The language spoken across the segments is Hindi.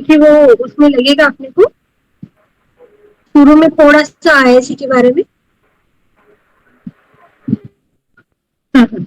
कि वो उसमें लगेगा अपने को। शुरू में थोड़ा सा आया इसी के बारे में। हम्म।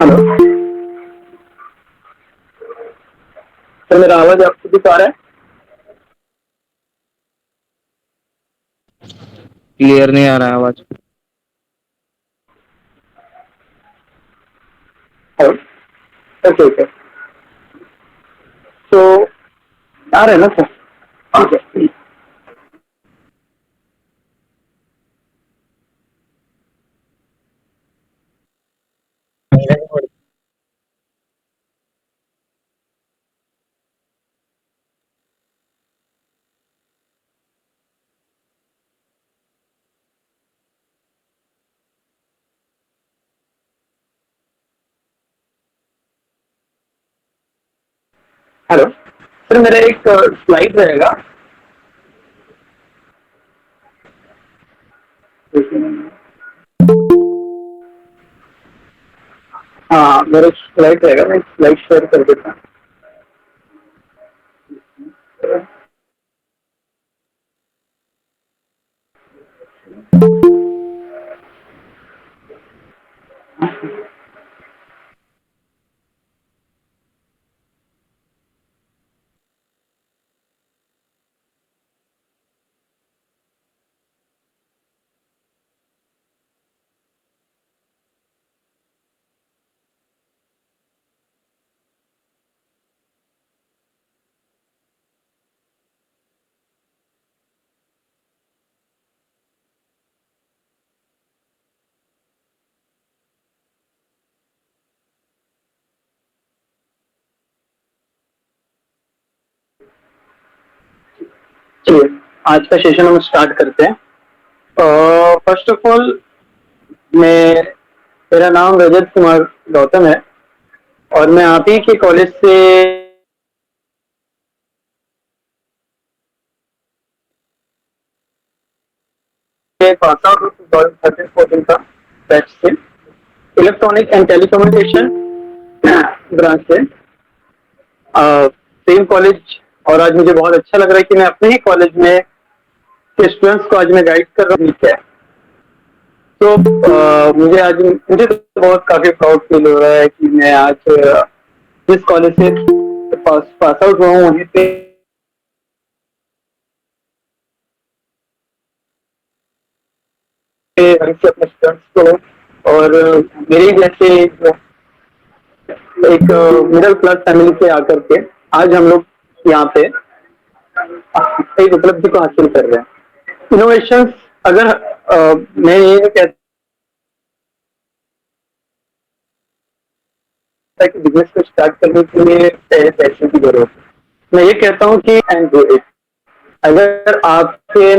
हेलो सर, मेरा आवाज आपको दिख आ रहा है? क्लियर नहीं आ रहा है आवाज। Hello okay okay. तो आ रहा है ना सर? ओके। हेलो सर, मेरा एक स्लाइड रहेगा। हाँ, मेरा स्लाइड रहेगा, मैं स्लाइड शेयर कर देता हूँ। चलिए आज का सेशन हम स्टार्ट करते हैं। फर्स्ट ऑफ ऑल मेरा नाम रजत कुमार गौतम है और मैं आप ही के कॉलेज से पास आउट 2013-14 का बैच से इलेक्ट्रॉनिक एंड टेलीकम्युनिकेशन ब्रांच से सेम कॉलेज। और आज मुझे बहुत अच्छा लग रहा है कि मैं अपने ही कॉलेज में के स्टूडेंट्स को आज मैं गाइड कर रहा हूँ। तो मुझे तो बहुत काफी प्राउड फील हो रहा है कि मैं आज जिस कॉलेज से पास आउट हुआ हूँ वहीं पे से अपने स्टूडेंट्स को और मेरे जैसे एक मिडिल क्लास फैमिली से आकर के आज हम लोग यहाँ पे एक उपलब्धि को हासिल कर रहे हैं। इनोवेशंस अगर मैं ये कहता कि बिजनेस को स्टार्ट करने के लिए पहले पैसे की जरूरत है। मैं ये कहता हूँ कि एंड डू इट। अगर आपके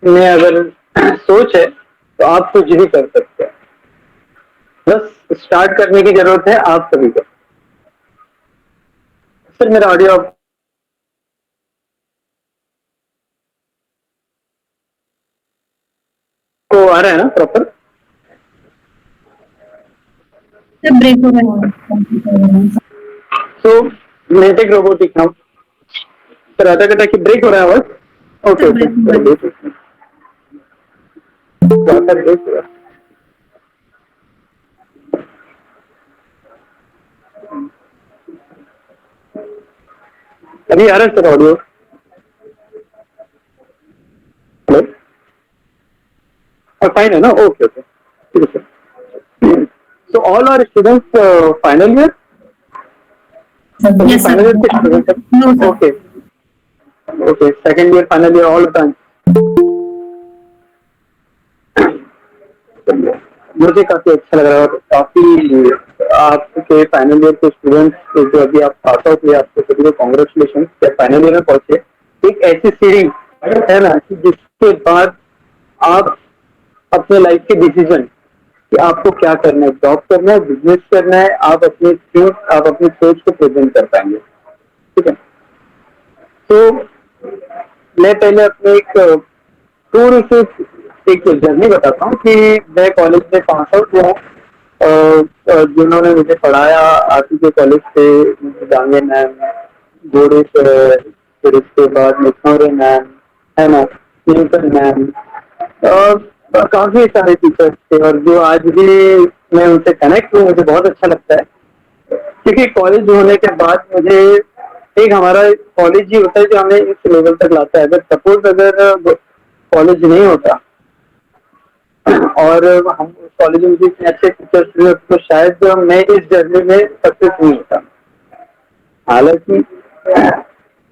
में अगर सोच है तो आप कुछ भी कर सकते हैं, बस स्टार्ट करने की जरूरत है। आप सभी को सर मेरा ऑडियो आपको आ रहा है ना प्रॉपर? ब्रेक हो रहा है। सो मेंटेक रोबोटिक नाउ सर आधा घंटा की ब्रेक हो रहा है आवाज। ओके अभी आ रहा है सर ऑडियो? हेलो फाइन है ना? ओके ओके ठीक है sir. So all are students final year? Yes, sir. Final year के student? No, sir. Okay okay second year final year all time. मुझे काफी अच्छा लग रहा है और काफी आपके फाइनल ईयर के स्टूडेंट्स जो अभी आप पास आउट हुए आपको सभी को कॉन्ग्रेचुलेशन। फाइनल ईयर में पहुंचे एक ऐसी सीढ़ी है ना कि जिसके बाद आप अपने लाइफ के डिसीजन कि आपको क्या करना है, जॉब करना है, बिजनेस करना है, आप अपनी स्किल्स आप अपनी सोच को प्रेजेंट कर पाएंगे। ठीक है, तो मैं पहले अपने एक थोड़ी सी एक जर्नी बताता हूँ कि मैं कॉलेज में पास आउट हुआ हूँ। जिन्होंने मुझे पढ़ाया आरती के कॉलेज से जांगे मैम, गोड़े सर, फिर उसके बाद मिथौरे मैम है ना, न्यूटन मैम और काफी सारे टीचर्स थे और जो आज भी मैं उनसे कनेक्ट हूँ। मुझे बहुत अच्छा लगता है क्योंकि कॉलेज होने के बाद मुझे एक हमारा कॉलेज ही होता है जो हमें इस लेवल तक लाता है। अगर सपोज अगर कॉलेज नहीं होता और हम कॉलेज में इतने अच्छे टीचर्स तो शायद मैं इस जर्नी में सक्सेस नहीं होता। हालांकि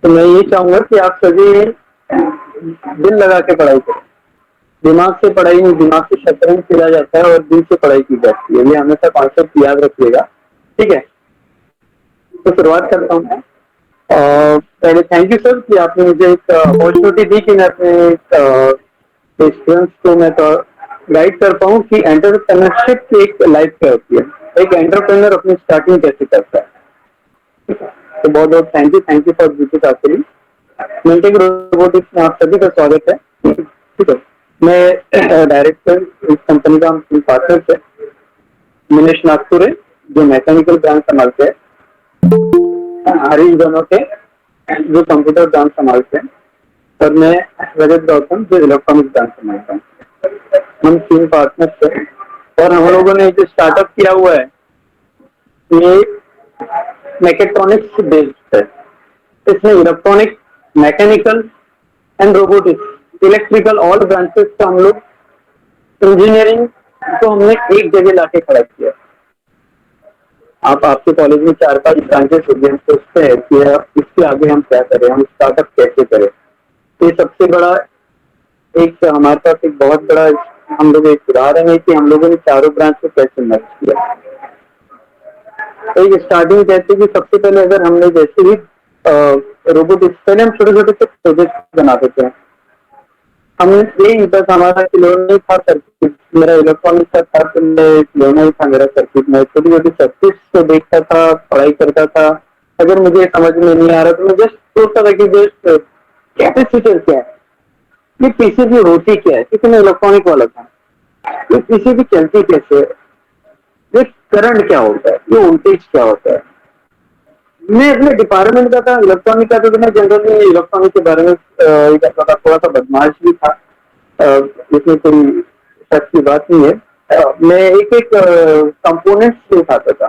तो मैं ये चाहूंगा कि आप सभी दिल लगा के पढ़ाई करें। दिमाग से पढ़ाई नहीं, दिमाग से शतरंज खेला जाता है और दिल से पढ़ाई की जाती है। ये हमेशा कॉन्सेप्ट याद रखिएगा। ठीक है, तो शुरुआत करता हूँ मैं। पहले थैंक यू सर कि आपने मुझे एक अपॉर्चुनिटी दी कि मैं अपने स्टूडेंट्स को मैं गाइड कर पाऊँ कि एंटरप्रेन्योरशिप एक लाइफ क्या होती है, एक एंटरप्रेन्योर अपनी स्टार्टिंग कैसे करता है। तो बहुत बहुत thank you for visit actually. Mentech robotics में आप सभी का स्वागत है। ठीक है, मैं डायरेक्टर इस कंपनी का पार्टनर है मिनेश नागपुर है जो मैकेनिकल ब्रांच संभालते हैं, हरीश दोनों के जो कंप्यूटर ब्रांच संभालते हैं और मैं रजत गौतम जो इलेक्ट्रॉनिक ब्रांच संभालता हूँ। हम 3 पार्टनर्स हैं और हम लोगों ने जो स्टार्टअप किया हुआ है ये मैकेट्रॉनिक्स बेस्ड है। इसमें electronic, mechanical and robotics, electrical all branches का हम लोग इंजीनियरिंग को हमने एक जगह लाके खड़ा किया। आप आपके कॉलेज में 4-5 ब्रांचेस होगी, हम सोचते हैं कि इसके आगे हम क्या करें, हम स्टार्टअप कैसे करें। ये सबसे बड़ा एक हमारे पास एक बहुत बड़ा हम लोग एक उदाहरण है कि हम लोगों ने चारों ब्रांच को कैसे मर्ज किया। तो एक स्टार्टिंग कहते कि सबसे पहले अगर हमने जैसे ही रोबोटिक्स, पहले हम छोटे छोटे से प्रोजेक्ट बनाते थे। हम यही बस हमारा खिलौना ही था सर्किट, मेरा इलेक्ट्रॉनिक्स का था तो मैं खिलौना ही था मेरा सर्किट। मैं छोटी छोटी सर्किट को देखता था, पढ़ाई करता था। अगर मुझे समझ में नहीं आ रहा तो मैं जस्ट सोचता था कि जस्ट कैपेसिटर क्या है, ये पीसीबी होती क्या है, क्योंकि मैं इलेक्ट्रॉनिक वाला था। ये पीसीबी चलती कैसे है, ये करंट क्या होता है, ये वोल्टेज क्या होता है। मैं अपने डिपार्टमेंट का था, इलेक्ट्रॉनिक का, तो मैं जनरली इलेक्ट्रॉनिक के बारे में ये करता था। थोड़ा सा बदमाश भी था, इसमें कोई शक की बात नहीं है। मैं एक एक कंपोनेंट्स उठाता था,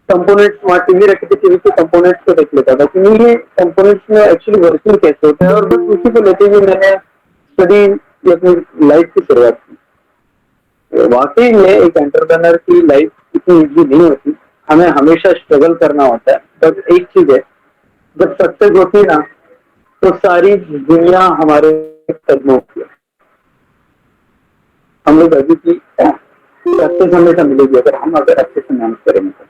कंपोनेंट्स, स्मार्ट टीवी रखी थी, टीवी के कंपोनेंट्स को देख लेता था कि नहीं ये कंपोनेंट्स में एक्चुअली वर्किंग कैसे होता है, और बस उसी को लेते हुए मैंने स्टडी अपनी लाइफ की शुरुआत की। वाकई में एक एंटरप्रेन्योर की लाइफ इतनी इजी नहीं होती, हमें हमेशा स्ट्रगल करना होता है। बस एक चीज है, जब सक्सेस होती है ना तो सारी दुनिया हमारे कदमों की है। हम लोग अभी की सक्सेस हमेशा मिलेगी अगर अच्छे से मेहनत करेंगे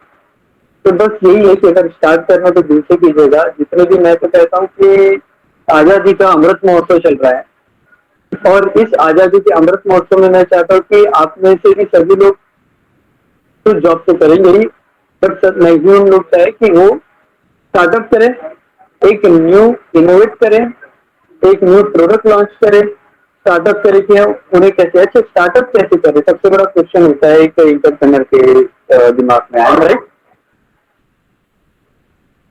तो बस यही है कि अगर स्टार्ट करना तो दिल से कीजिएगा। जितने भी मैं तो कहता हूँ कि आजादी का अमृत महोत्सव चल रहा है, और इस आजादी के अमृत महोत्सव में मैं चाहता हूँ कि आप में से भी सभी लोग तो जॉब तो करेंगे ही, बट मैक्सिमम लोग चाहे कि वो स्टार्टअप करें, एक न्यू इनोवेट करें, एक न्यू प्रोडक्ट लॉन्च करें। स्टार्टअप करें कि उन्हें कैसे, अच्छा स्टार्टअप कैसे करें, सबसे बड़ा क्वेश्चन होता है एक एंटरप्रेन्योर के दिमाग में आया, राइट।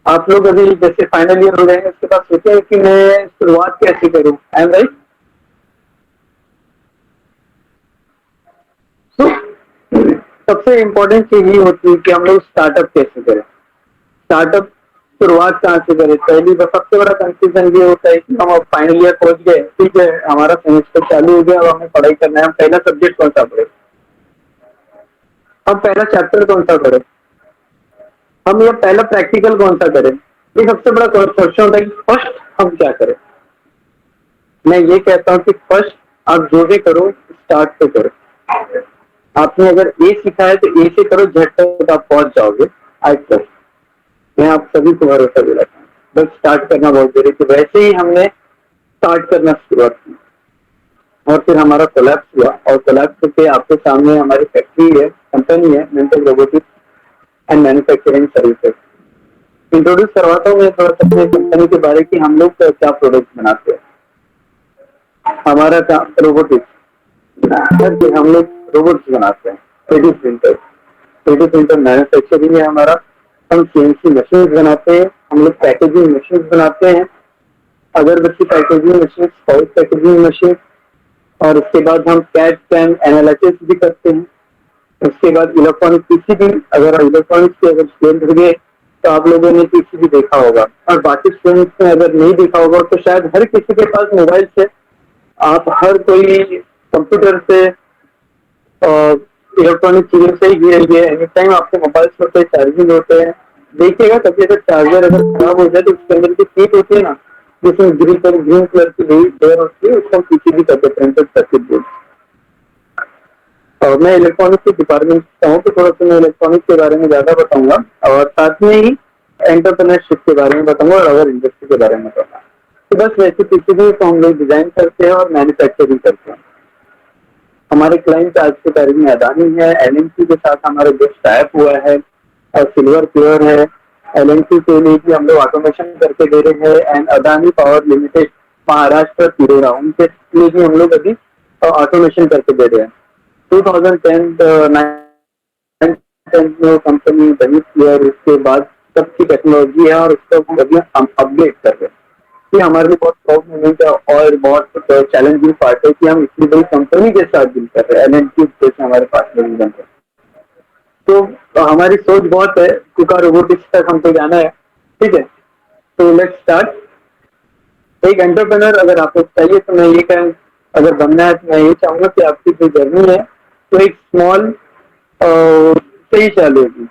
आप लोग अभी जैसे फाइनल ईयर हो जाएंगे उसके बाद सोचे कि मैं शुरुआत कैसे करूं, आई एम राइट। तो सबसे इम्पोर्टेंट चीज ये होती है कि हम लोग स्टार्टअप कैसे करें, स्टार्टअप शुरुआत कहाँ से करें। पहली बार सबसे बड़ा कंफ्यूजन ये होता है कि हम अब फाइनल ईयर पहुंच गए, ठीक है, हमारा सेमेस्टर चालू हो गया, अब हमें पढ़ाई करना है, हम पहला सब्जेक्ट कौन सा पढ़े, हम पहला चैप्टर कौन सा पढ़े, हम ये पहला प्रैक्टिकल कौन सा करें। ये सबसे बड़ा क्वेश्चन होता है कि फर्स्ट हम क्या करें। मैं ये कहता हूँ कि फर्स्ट आप जो भी करो स्टार्ट तो करो। आपने अगर ए सीखा है तो ए से करो, झटपट आप पहुंच जाओगे। आज तक मैं आप सभी को भरोसा दिलाता हूँ, बस स्टार्ट करना बहुत जरूरी है। वैसे ही हमने स्टार्ट करना शुरुआत की और फिर हमारा कोलैप्स हुआ, और कोलैप्स करके आपके सामने हमारी फैक्ट्री है, कंपनी है mental robotics and manufacturing services. Introduce करवाता हूँ मैं थोड़ा सा अपनी कंपनी के बारे की, हम लोग क्या प्रोडक्ट बनाते हैं। हमारा काम रोबोटिक्स, हम लोग रोबोट्स बनाते हैं, 3D प्रिंटर मैन्युफैक्चरिंग है हमारा। हम CNC मशीन बनाते हैं, हम लोग पैकेजिंग मशीन बनाते हैं, अगरबत्ती packaging machine, pouch packaging machine, और उसके बाद हम कैट स्कैन एनालिसिस भी करते हैं। उसके बाद इलेक्ट्रॉनिक पीसीबी, अगर इलेक्ट्रॉनिक्स के अगर स्टूडेंट होंगे तो आप लोगों ने पीसीबी देखा होगा, और बाकी स्टूडेंट्स ने अगर नहीं देखा होगा तो शायद हर किसी के पास मोबाइल से, आप हर कोई कंप्यूटर से, इलेक्ट्रॉनिक चीजों से ही घिरे हुए, एनी टाइम आपके मोबाइल होते हैं, चार्जिंग होते हैं। देखिएगा कभी अगर चार्जर अगर खराब हो जाए तो उसके अंदर की सीट होती है ना, जिसमें ग्रीन कलर की लेयर होती है, उसको हम पीसीबी कहते हैं, प्रिंटेड सर्किट बोर्ड। और मैं इलेक्ट्रॉनिक्स के डिपार्टमेंट का हूँ तो थोड़ा सा मैं इलेक्ट्रॉनिक्स के बारे में ज्यादा बताऊंगा, और साथ में ही एंटरप्रेन्योरशिप के बारे में बताऊंगा और अदर इंडस्ट्री के बारे में बताऊंगा। तो बस वैसे पीसीबी को हम लोग डिजाइन करते हैं और मैन्युफैक्चरिंग करते हैं। हमारे क्लाइंट आज के तारीख में अदानी है, LNT के साथ हमारा बेस्ट टाइप हुआ है, और सिल्वर प्योर है। LNT के लिए भी हम लोग ऑटोमेशन करके दे रहे हैं, and Adani power limited Maharashtra Tiroda, उनके लिए भी हम लोग अभी ऑटोमेशन करके दे रहे हैं। 2010 में कंपनी बनी थी, और उसके बाद सबकी टेक्नोलॉजी है और उसको अभी हम अपडेट कर रहे हैं। ये हमारे लिए बहुत प्राउड मोमेंट है और बहुत चैलेंजिंग पार्ट है कि हम इतनी बड़ी कंपनी के साथ डील कर रहे हैं, LNT जैसे हमारे पार्टनर बन रहे। तो हमारी सोच बहुत है, कुका रोबोटिक्स तक हमको जाना है, ठीक है। तो लेट्स स्टार्ट। एक एंटरप्रेन्योर अगर आपको चाहिए तो मैं ये कहें, अगर बनना है तो मैं ये चाहूंगा कि आपकी जो जर्नी है तो एक स्मॉल से ही चालू होगी।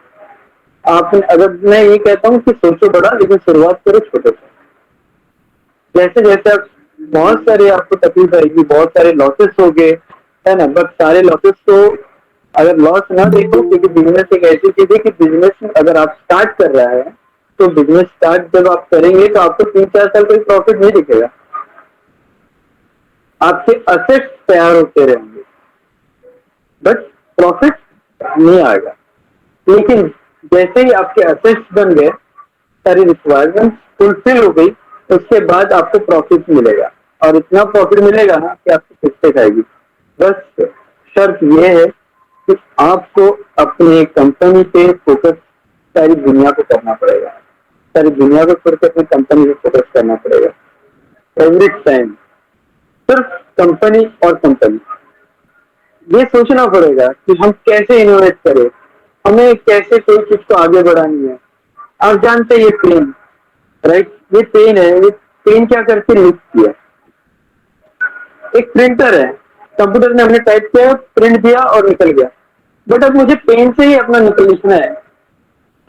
आप अगर मैं ये कहता हूँ कि सोचो बड़ा लेकिन शुरुआत करो छोटे से। जैसे जैसे आप बहुत सारे आपको तकलीफ आएगी, बहुत सारे लॉसेस हो गए, है ना, बट सारे लॉसेस को अगर लॉस ना देखो, क्योंकि बिजनेस एक ऐसी चीज है कि बिजनेस अगर आप स्टार्ट कर रहा है तो बिजनेस स्टार्ट जब आप करेंगे तो आपको 3-4 साल कोई प्रॉफिट नहीं दिखेगा, आपके असेट्स तैयार होते रहेंगे बट प्रॉफिट नहीं आएगा। लेकिन जैसे ही आपके असेट्स बन गए, सारी रिक्वायरमेंट फुलफिल हो गई, उसके बाद आपको प्रॉफिट मिलेगा और इतना प्रॉफिट मिलेगा ना कि आपकी किस्तें खाएगी। बस शर्त यह है कि आपको अपने कंपनी पे फोकस सारी दुनिया को करना पड़ेगा, सारी दुनिया को छोड़ के अपनी कंपनी पे फोकस करना पड़ेगा एवरी टाइम, सिर्फ कंपनी और कंपनी। ये सोचना पड़ेगा कि हम कैसे इनोवेट करें, हमें कैसे कोई चीज को आगे बढ़ानी है। आप जानते हैं ये पेन, राइट, ये पेन है, ये पेन क्या करके लिख किया, एक प्रिंटर है, कंप्यूटर ने हमने टाइप किया, प्रिंट दिया और निकल गया। बट अब मुझे पेन से ही अपना लिखना है,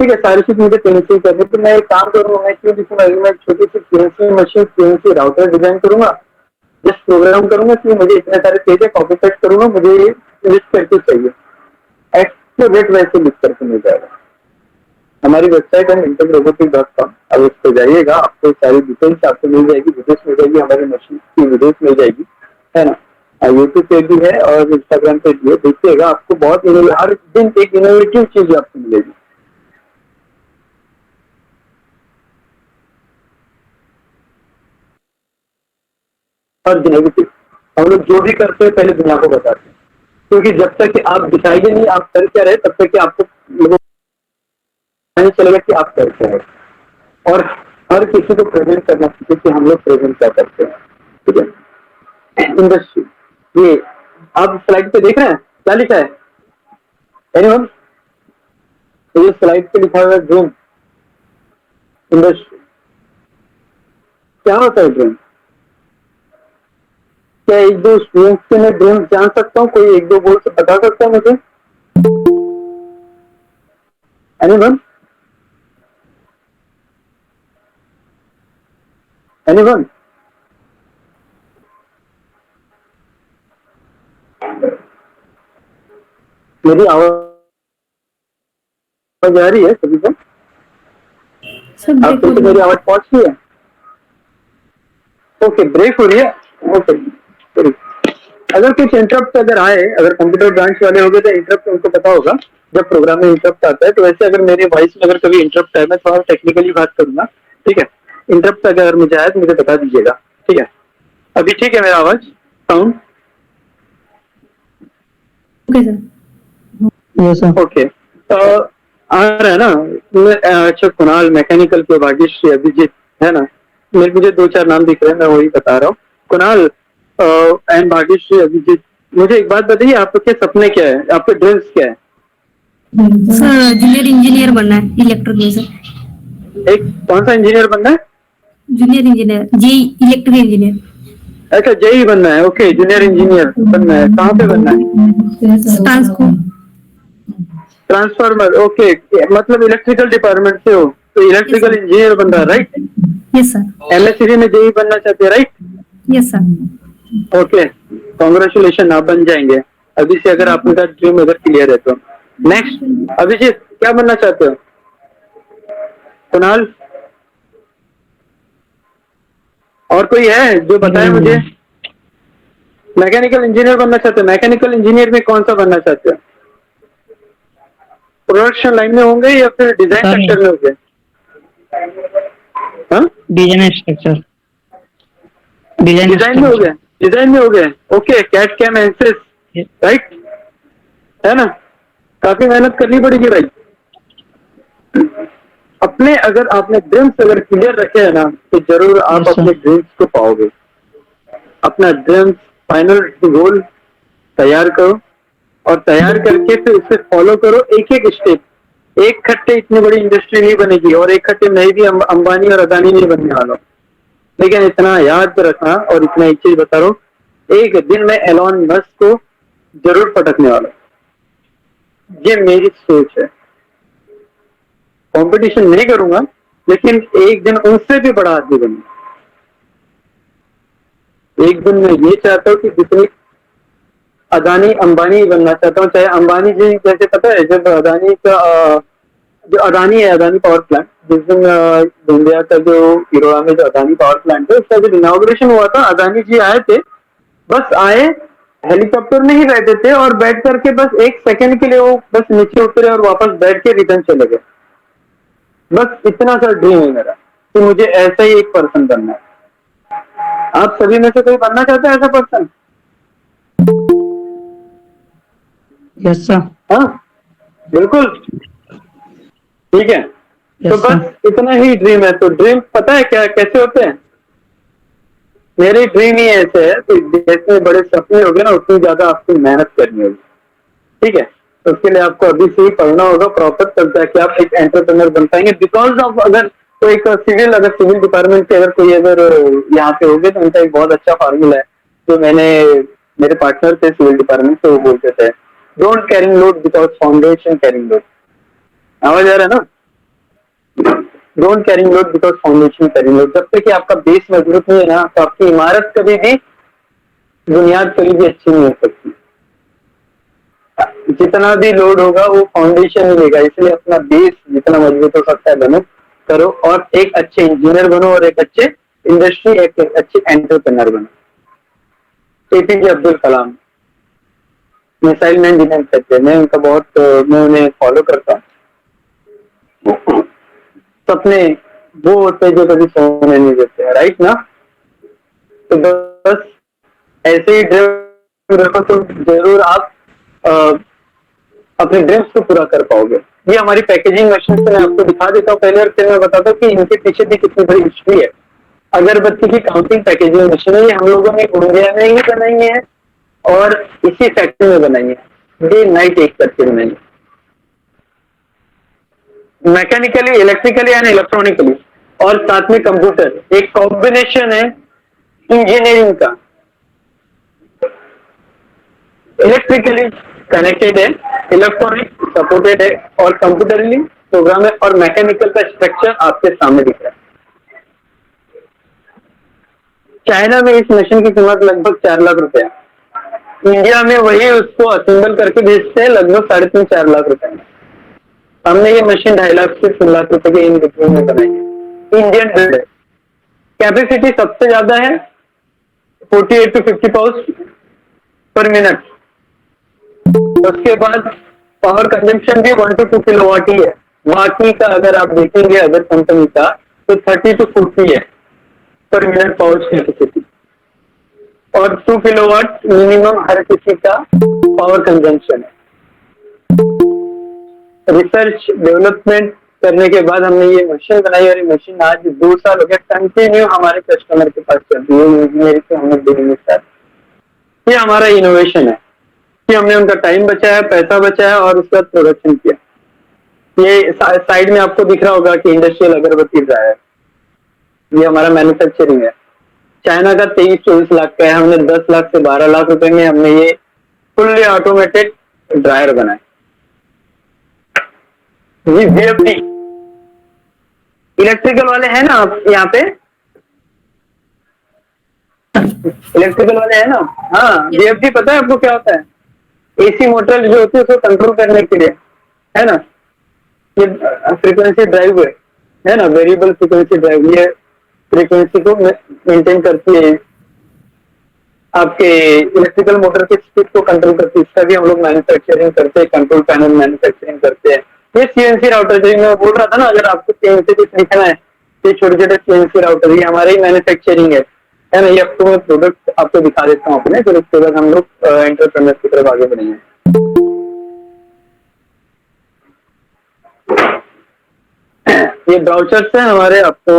ठीक है, सारी चीज मुझे पेन से ही करनी, तो मैं एक काम करूंगा, मैं क्यों लिखूंगा, मैं छोटी सी CNC machine, CNC router design करूंगा, जस्ट प्रोग्राम करूंगा कि मुझे इतने सारे पेज है, कॉपी पेस्ट करूंगा, मुझे ये लिस्ट करके चाहिए, एक्यूरेट वैसे लिख करके मिल जाएगा। हमारी वेबसाइट है mintelrobotics.com, अब उस पर जाइएगा, आपको सारी डिटेल्स आपको मिल जाएगी, वीडियोस मिल जाएगी, हमारी मशीन की वीडियोस मिल जाएगी, है ना। यूट्यूब पे भी है और इंस्टाग्राम पे भी है, देखिएगा, आपको बहुत हर दिन एक इनोवेटिव चीज आपको मिलेगी। और इनोवेटिव हम लोग जो भी करते हैं पहले दुनिया को बताते हैं, क्योंकि जब तक कि आप दिखाइए नहीं आप कर क्या रहे, तब तक कि आपको लोगों नहीं चलेगा कि आप कर क्या है। और हर किसी को प्रेजेंट करना चाहिए कि हम लोग प्रेजेंट क्या करते हैं, ठीक है। इंडस्ट्री, ये आप स्लाइड पे देख रहे हैं क्या लिखा है, एनीवन? ये स्लाइड पे लिखा हुआ है ड्रोन इंडस्ट्री। क्या होता है ड्रोन? क्या एक दो स्टूडेंट्स से मैं ड्रोन जान सकता हूँ? कोई एक दो बोल से बता सकता है मुझे? एनीवन? एनीवन? मेरी आवाज आ रही है सभी को? आपको तो मेरी आवाज पहुंच रही है? ओके, ब्रेक हो रही है, ओके। अगर कुछ इंटरप्ट अगर आए, अगर कंप्यूटर ब्रांच वाले हो गए तो इंटरप्ट उनको पता होगा जब प्रोग्राम में इंटरप्ट आता है। तो वैसे अगर मेरे वॉइस में अगर कभी इंटरप्ट आए, मैं थोड़ा टेक्निकली बात करूंगा, ठीक है। इंटरप्ट अगर मुझे आए तो मुझे बता दीजिएगा, ठीक है। अभी ठीक है मेरा आवाज, साउंड? ओके, आ रहा है ना? अच्छा, कुणाल मैकेनिकल के, भाग्यश्री, अभिजीत, है ना, मुझे 2-4 नाम दिख रहे हैं, मैं वही बता रहा हूँ। कुणाल एंड भाग्यश्री, अभिजीत, मुझे एक बात बताइए, आपके सपने क्या है, आपके ड्रीम्स क्या है? सर जूनियर इंजीनियर बनना है इलेक्ट्रिकल से। एक कौन सा इंजीनियर बनना है? जूनियर इंजीनियर, जी इलेक्ट्रिकल इंजीनियर। अच्छा, जेई बनना है, ओके, जूनियर इंजीनियर बनना है। कहाँ पे बनना है? ट्रांसफार्मर, ओके, मतलब इलेक्ट्रिकल डिपार्टमेंट से हो तो इलेक्ट्रिकल इंजीनियर बन रहा है, राइट? Yes sir. एमएससी में जेई बनना चाहते हैं, right? Yes sir. Okay, congratulation, आप बन जाएंगे अभी से, अगर आपका ड्रीम अगर क्लियर है तो। नेक्स्ट, अभिजीत, क्या बनना चाहते हो? कुणाल, और कोई है जो बताए मुझे? मैकेनिकल इंजीनियर बनना चाहते हो? मैकेनिकल इंजीनियर में कौन सा बनना चाहते हो? प्रोडक्शन लाइन में होंगे या फिर डिजाइन सेक्टर में होंगे? डिजाइन स्ट्रक्चर, डिजाइन में हो गया, डिजाइन में हो गया, ओके। कैट कैम एंसेस, राइट, है ना? काफी मेहनत करनी पड़ेगी भाई अपने। अगर आपने ड्रीम्स अगर क्लियर रखे हैं ना तो जरूर आप अपने ड्रीम्स को पाओगे। अपना ड्रीम्स फाइनल गोल तैयार करो और तैयार करके फिर उसे फॉलो करो, एक एक स्टेप। एक खट्टे इतनी बड़ी इंडस्ट्री नहीं बनेगी और एक खट्टे नहीं भी अंबानी और अदानी नहीं बनने वाला। लेकिन इतना याद रखना, और इतना एक चीज बता रहा हूँ, एक दिन मैं एलॉन मस्क को जरूर पटकने वाला। ये मेरी सोच है। कंपटीशन नहीं करूंगा, लेकिन एक दिन उनसे भी बड़ा आदमी बनूंगा। एक दिन मैं ये चाहता हूँ कि जितनी अदानी अंबानी बनना चाहता हूँ। चाहे अंबानी जी, जैसे पता है जब अदानी का जो अदानी है, अदानी पावर प्लांट, जिस दिन इंडिया का जो इरोड़ा में जो अदानी पावर प्लांट है उसका जब इनॉग्रेशन हुआ था, अदानी जी आए थे, बस आए, हेलीकॉप्टर में ही बैठे थे और बैठ करके बस 1 सेकंड के लिए वो बस नीचे उतरे और वापस बैठ के रिटर्न चले गए। बस इतना सा ड्रीम है मेरा कि मुझे ऐसा ही एक पर्सन बनना है। आप सभी में से कोई बनना चाहते हैं ऐसा पर्सन? Yes sir. हाँ, बिल्कुल, ठीक है। तो Yes, sir. बस इतना ही ड्रीम है। तो ड्रीम पता है क्या कैसे होते हैं? मेरे ड्रीम ही ऐसे है कि जैसे बड़े सपने हो गए ना, उतनी ज्यादा आपको मेहनत करनी होगी, ठीक है। तो उसके लिए आपको अभी से ही पढ़ना होगा प्रॉपर, तब जाके आप एक एंटरप्रेन्योर बन पाएंगे। बिकॉज ऑफ अगर कोई एक सिविल डिपार्टमेंट के अगर कोई अगर यहाँ पे हो गए तो उनका एक बहुत अच्छा फार्मूला है जो मेरे पार्टनर थे सिविल डिपार्टमेंट से, वो बोलते थे, don't carrying load because foundation carrying load. आवाज आ रहा है ना? Don't carrying load because foundation carrying load. जब तक कि आपका बेस मजबूत नहीं है ना, तो आपकी इमारत कभी भी, बुनियाद कभी भी अच्छी नहीं हो सकती। जितना भी लोड होगा वो फाउंडेशन ही लेगा, इसलिए अपना बेस जितना मजबूत हो सकता है बनो, करो, और एक अच्छे इंजीनियर बनो और एक अच्छे इंडस्ट्री, एक अच्छे एंटरप्रेन्योर बनो। APJ Abdul Kalam missile man जिन्हें कहते हैं, मैं उन्हें फॉलो करता हूँ। सपने वो होते हैं जो कभी सोने नहीं देते हैं, राइट ना? तो बस ऐसे ही ड्रीम रखो तो जरूर आप अपने ड्रीम्स को पूरा कर पाओगे। ये हमारी पैकेजिंग मशीन से मैं आपको दिखा देता हूँ पहले, और फिर मैं बताता हूँ कि इनके पीछे भी कितनी बड़ी हिस्ट्री है। अगरबत्ती की काउंटिंग पैकेजिंग मशीन है, ये हम लोगों ने इंडिया में ही बनाई है और इसी फैक्ट्री में बनाई है, डे नाइट एक करके बनाई है, मैकेनिकली, इलेक्ट्रिकली एंड इलेक्ट्रॉनिकली, और साथ में कंप्यूटर, एक कॉम्बिनेशन है इंजीनियरिंग का। इलेक्ट्रिकली कनेक्टेड है, इलेक्ट्रॉनिक सपोर्टेड है, और कंप्यूटरली प्रोग्राम है, और मैकेनिकल का स्ट्रक्चर आपके सामने दिख रहा है। चाइना में इस मशीन की कीमत लगभग 4 लाख रुपए, इंडिया में वही उसको असेंबल करके भेजते हैं लगभग 3.5-4 लाख रुपए में। हमने ये मशीन 2.5 लाख से 3 लाख रुपए के इन बिटवीन में बनाई है। इंडियन बिल्ड है, कैपेसिटी सबसे ज्यादा है 48 to 50 पाउच पर मिनट। उसके बाद पावर कंजम्पशन भी 1 to 2 किलोवाट ही है। बाकी का अगर आप देखेंगे अदर कंपनी का तो 30 to 40 है पर मिनट पावर कैपेसिटी, और 2 किलोवाट मिनिमम हर किसी का पावर कंजम्पशन है। रिसर्च डेवलपमेंट करने के बाद हमने ये मशीन बनाई, और ये मशीन आज 2 साल हो गया कंटिन्यू हमारे कस्टमर के पास चलती है। इंजीनियरिंग से हमने डीलिंग स्टार्ट, ये हमारा इनोवेशन है कि हमने उनका टाइम बचाया, पैसा बचाया और उसके बाद प्रोडक्शन किया। ये साइड में आपको दिख रहा होगा कि इंडस्ट्रियल अगरबत्ती ड्रायर, ये हमारा मैन्युफैक्चरिंग है। चाइना का 23-24 लाख का है, हमने 10 लाख से 12 लाख रुपए में हमने ये फुल्ली ऑटोमेटेड ड्रायर बनाए। जी VFD इलेक्ट्रिकल वाले हैं ना आप यहाँ पे? इलेक्ट्रिकल वाले हैं ना? हाँ, VFD पता है आपको क्या होता है? एसी मोटर जो होती है उसको कंट्रोल करने के लिए, है ना? ये फ्रीक्वेंसी ड्राइव है ना, वेरिएबल फ्रीक्वेंसी ड्राइव, ये फ्रीक्वेंसी को मेंटेन करती है, आपके इलेक्ट्रिकल मोटर के स्पीड को कंट्रोल करती है। इसका भी हम लोग मैन्युफैक्चरिंग करते हैं, कंट्रोल पैनल मैन्युफैक्चरिंग करते हैं। ये CNC राउटर, जो मैं बोल रहा था ना, अगर आपको CNC कुछ लिखना है तो छोटे छोटे CNC राउटर ये हमारे ही मैन्युफैक्चरिंग है ना। ये आपको मैं प्रोडक्ट आपको दिखा देता हूँ अपने, फिर उसके बाद हम लोग एंटरप्रेन्योर की तरफ आगे बढ़ेंगे। ये ब्राउचर्स है हमारे, आपको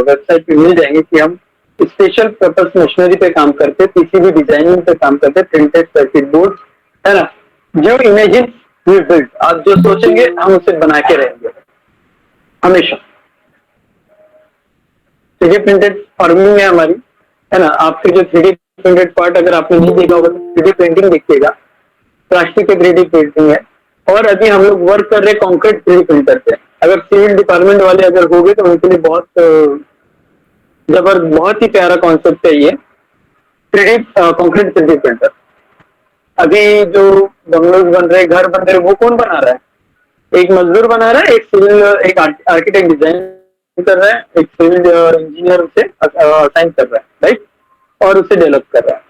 वेबसाइट पे मिल जाएंगे कि हम स्पेशल पर्पस मशीनरी पे काम करते हैं, PCB डिजाइनिंग पे काम करते हैं, प्रिंटेड सर्किट बोर्ड, है ना। जो इमेजिन वी बिल्ड, आप जो सोचेंगे हम उसे बना के रहेंगे हमेशा। तो ये प्रिंटेड फॉर्मिंग है हमारी, है ना। आपके जो 3D प्रिंटेड पार्ट अगर आपने नहीं देखा होगा तो 3D प्रिंटिंग देखिएगा, प्लास्टिक की 3D प्रिंटिंग है। और अभी हम लोग वर्क कर रहे कॉन्क्रीट 3D प्रिंटर पे। अगर सिविल डिपार्टमेंट वाले अगर हो गए तो उनके लिए बहुत ही प्यारा कॉन्सेप्ट है ये 3D कॉन्क्रीट 3D प्रिंटर। अभी जो बंगलोज बन रहे, घर बन रहे, वो कौन बना रहा है? एक मजदूर बना रहा है, एक आर्किटेक्ट डिजाइन कर रहा है, एक सिविल इंजीनियर उसे असाइन कर रहा है, राइट, और उसे डेवलप कर रहा है।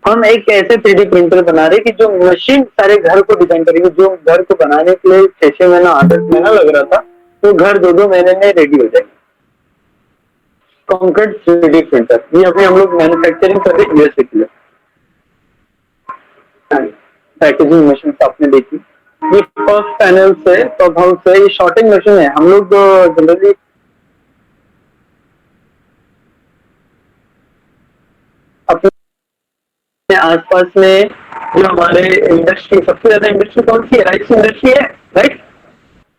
हम एक ऐसे 3D प्रिंटर बना रहे कि जो मशीन सारे घर को डिजाइन करेगी। जो घर को बनाने के लिए 6 महीना 8 महीना लग रहा था, वो घर 2 महीने में रेडी हो जाएगी। कॉन्क्रीट 3D प्रिंटर, ये अभी हम लोग मैन्युफैक्चरिंग कर रहे हैं यूएसए के लिए। पैकेजिंग मशीन आपने देखी, ये फर्स्ट पैनल से टॉप हाउस है, ये शॉर्टिंग मशीन है। हम लोग जनरली अपने आसपास में जो हमारे इंडस्ट्री, सबसे ज्यादा इंडस्ट्री कौन सी है? राइस इंडस्ट्री है, राइट।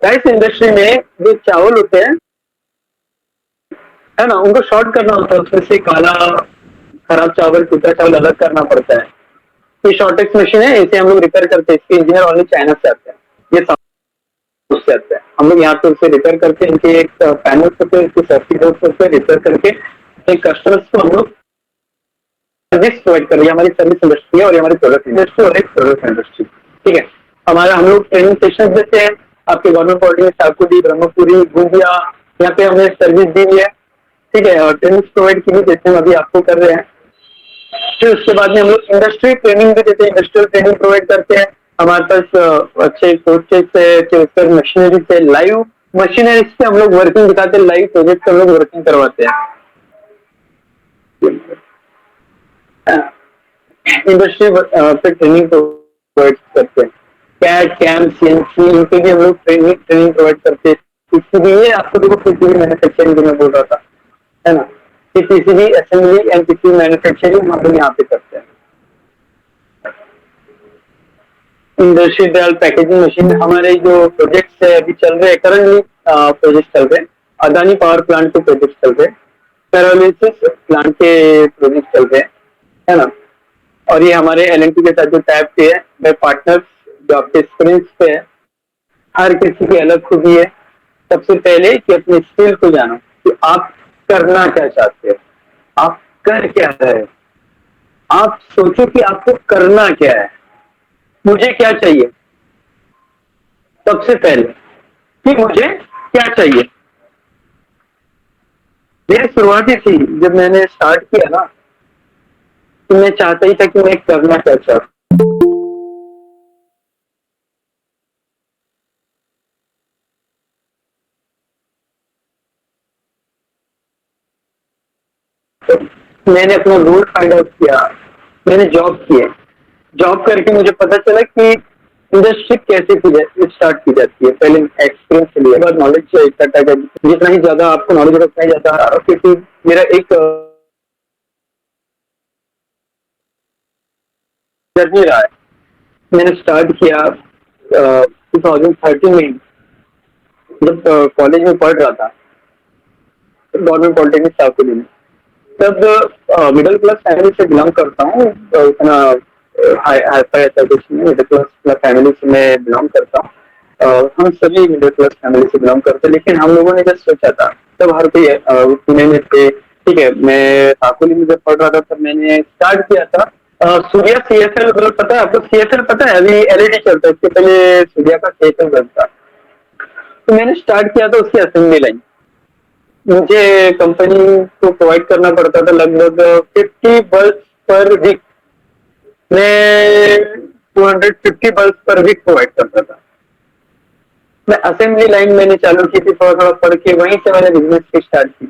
राइस इंडस्ट्री में जो चावल होते हैं, है ना, उनको शॉर्ट करना होता है, उसमें से काला खराब चावल, टूटा चावल अलग करना पड़ता है। ये शॉर्टेक्स मशीन है, इसे हम लोग रिपेयर करते हैं। इसके इंजीनियर ओनली चाइना से आते हैं, ये उससे आते हैं। हम लोग यहाँ पे उसे रिपेयर करके इनके एक पैनल पे, इसके सर्किट बोर्ड पे रिपेयर करके एक कस्टमर्स को हम लोग सर्विस प्रोवाइड कर रही है। हमारी सर्विस इंडस्ट्री है और हमारी प्रोडक्ट इंडस्ट्री और एक प्रोडक्ट इंडस्ट्री, ठीक है। हमारा हम लोग ट्रेनिंग सेशन देते हैं आपके गवर्नमेंट पॉलिटी में, शाकुदी, ब्रह्मपुरी, गुंजिया, यहाँ पे हमने सर्विस दी हुई है, ठीक है, और ट्रेनिंग प्रोवाइड की भी देते हैं, अभी आपको कर रहे हैं। फिर उसके बाद में हम लोग इंडस्ट्री ट्रेनिंग भी देते हैं, इंडस्ट्रियल ट्रेनिंग प्रोवाइड करते हैं। हमारे पास अच्छे कोचेस से, मशीनरी से, लाइव मशीनरी से हम लोग वर्किंग दिखाते हैं, लाइव प्रोजेक्ट हम लोग वर्किंग करवाते हैं। इंडस्ट्री पे ट्रेनिंग प्रोवाइड करते हैं। कैड, कैम, सीएनसी, इनके भी हम लोग ट्रेनिंग प्रोवाइड करते हैं। पीसीबी, ये आपको देखो पीसीबी मैन्युफैक्चरिंग जो मैं बोल रहा था, है ना, कि PCB assembly and PCB manufacturing हम लोग यहाँ पे करते हैं। इंडस्ट्रियल पैकेजिंग मशीन, हमारे जो प्रोजेक्ट्स है अभी चल रहे हैं, करंटली प्रोजेक्ट चल रहे हैं, अदानी पावर प्लांट के प्रोजेक्ट चल रहे हैं, पैरालिसिस प्लांट के प्रोजेक्ट चल रहे हैं, है ना। और ये हमारे एलएनटी के साथ जो टैप पे है, वे पार्टनर्स जो आपके स्क्रीन पे है, हर किसी की अलग खूबी है। सबसे पहले कि अपने स्किल को जानो कि आप करना क्या चाहते हो, आप कर क्या रहे हो, आप सोचो कि आपको करना क्या है, मुझे क्या चाहिए। सबसे पहले कि मुझे क्या चाहिए। मेरी शुरुआत ही थी, जब मैंने स्टार्ट किया ना, तो मैं चाहता ही था कि मैं करना क्या चाहता हूं। मैंने अपना रोल फाइंड आउट किया, मैंने जॉब किए, जॉब करके मुझे पता चला कि इंडस्ट्री कैसे स्टार्ट की जाती है। पहले एक्सपीरियंस लिया, बाद नॉलेज इकट्ठा कर, जितना ही ज्यादा आपको नॉलेज होगा उतना ही ज्यादा, क्योंकि मेरा एक जर्नी रहा है। मैंने स्टार्ट किया 2013 में, जब कॉलेज में पढ़ रहा था, गवर्नमेंट पॉलिटेक्निक शाहपुरी में। तब मिडिल क्लास फैमिली से बिलोंग करता हूँ, इतना हाई फाई ऐसा कुछ नहीं, मिडिल क्लास फैमिली से मैं बिलोंग करता हूँ। हम सभी मिडिल क्लास फैमिली से बिलोंग करते हैं, लेकिन हम लोगों ने जब सोचा था, तब हर कोई पुणे में थे, ठीक है। मैं साकोली में जब पढ़ रहा था, तब मैंने स्टार्ट किया था सूर्या सीएसएल, पता है आपको सीएसएल? पता है, अभी एलईडी चलता है, इसके पहले सूर्या का सीएसएल बनता। तो मैंने स्टार्ट किया था उसकी असेंबली लाइन। मुझे कंपनी को प्रोवाइड करना पड़ता था लगभग 50 बल्ब पर वीक। मैं 250 बल्ब पर वीक प्रोवाइड करता था। मैं असेंबली लाइन मैंने चालू की थी, थोड़ा थोड़ा पढ़ के, वहीं से मैंने बिजनेस की स्टार्ट की।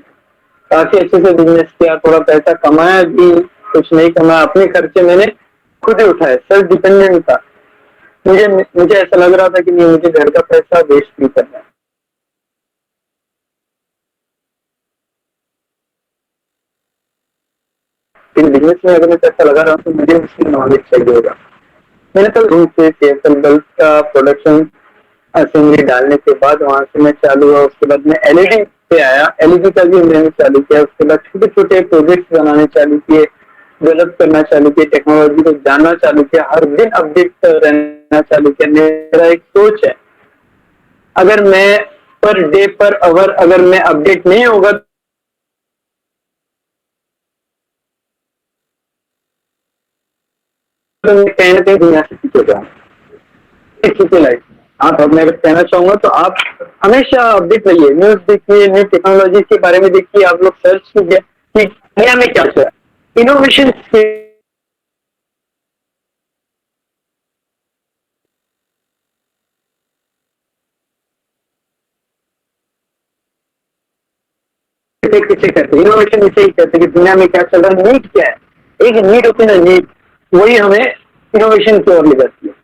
काफी अच्छे से बिजनेस किया, थोड़ा पैसा कमाया भी, कुछ नहीं कमाया, अपने खर्चे मैंने खुद ही उठाए, सेल्फ डिपेंडेंट था। मुझे ऐसा लग रहा था कि नहीं, मुझे घर का पैसा वेस्ट नहीं करना है। बिजनेस में अगर मैं पैसा लगा रहा हूँ तो मुझे उसकी नॉलेज चाहिए होगा। मैंने तो रूम से सीएसएल बल्ब का प्रोडक्शन असेंबली डालने के बाद वहां से मैं चालू हुआ। उसके बाद मैं एलईडी पे आया, एलईडी का भी मैंने चालू किया। उसके बाद छोटे छोटे प्रोजेक्ट बनाने चालू किए, डेवलप करना चालू किया, टेक्नोलॉजी को जानना चालू किया, हर दिन अपडेट रहना चालू किया। मेरा एक सोच है, अगर मैं पर डे पर आवर अगर मैं अपडेट नहीं होगा तो मैं कहीं ना कहीं दुनिया से पीछे जाऊँ। लाइफ आप, अब मैं कहना चाहूंगा तो आप हमेशा अपडेट रहिए, न्यूज देखिए, न्यू टेक्नोलॉजी के बारे में देखिए, आप लोग सर्च कीजिए कि दुनिया में क्या चल रहा है, इनोवेशन किसे कहते हैं, इनोवेशन इसे ही कहते हैं कि दुनिया में क्या चल रहा है, नीड क्या है, एक नीड होती है ना, नीड, वही हमें इनोवेशन की ओर ले जाती है।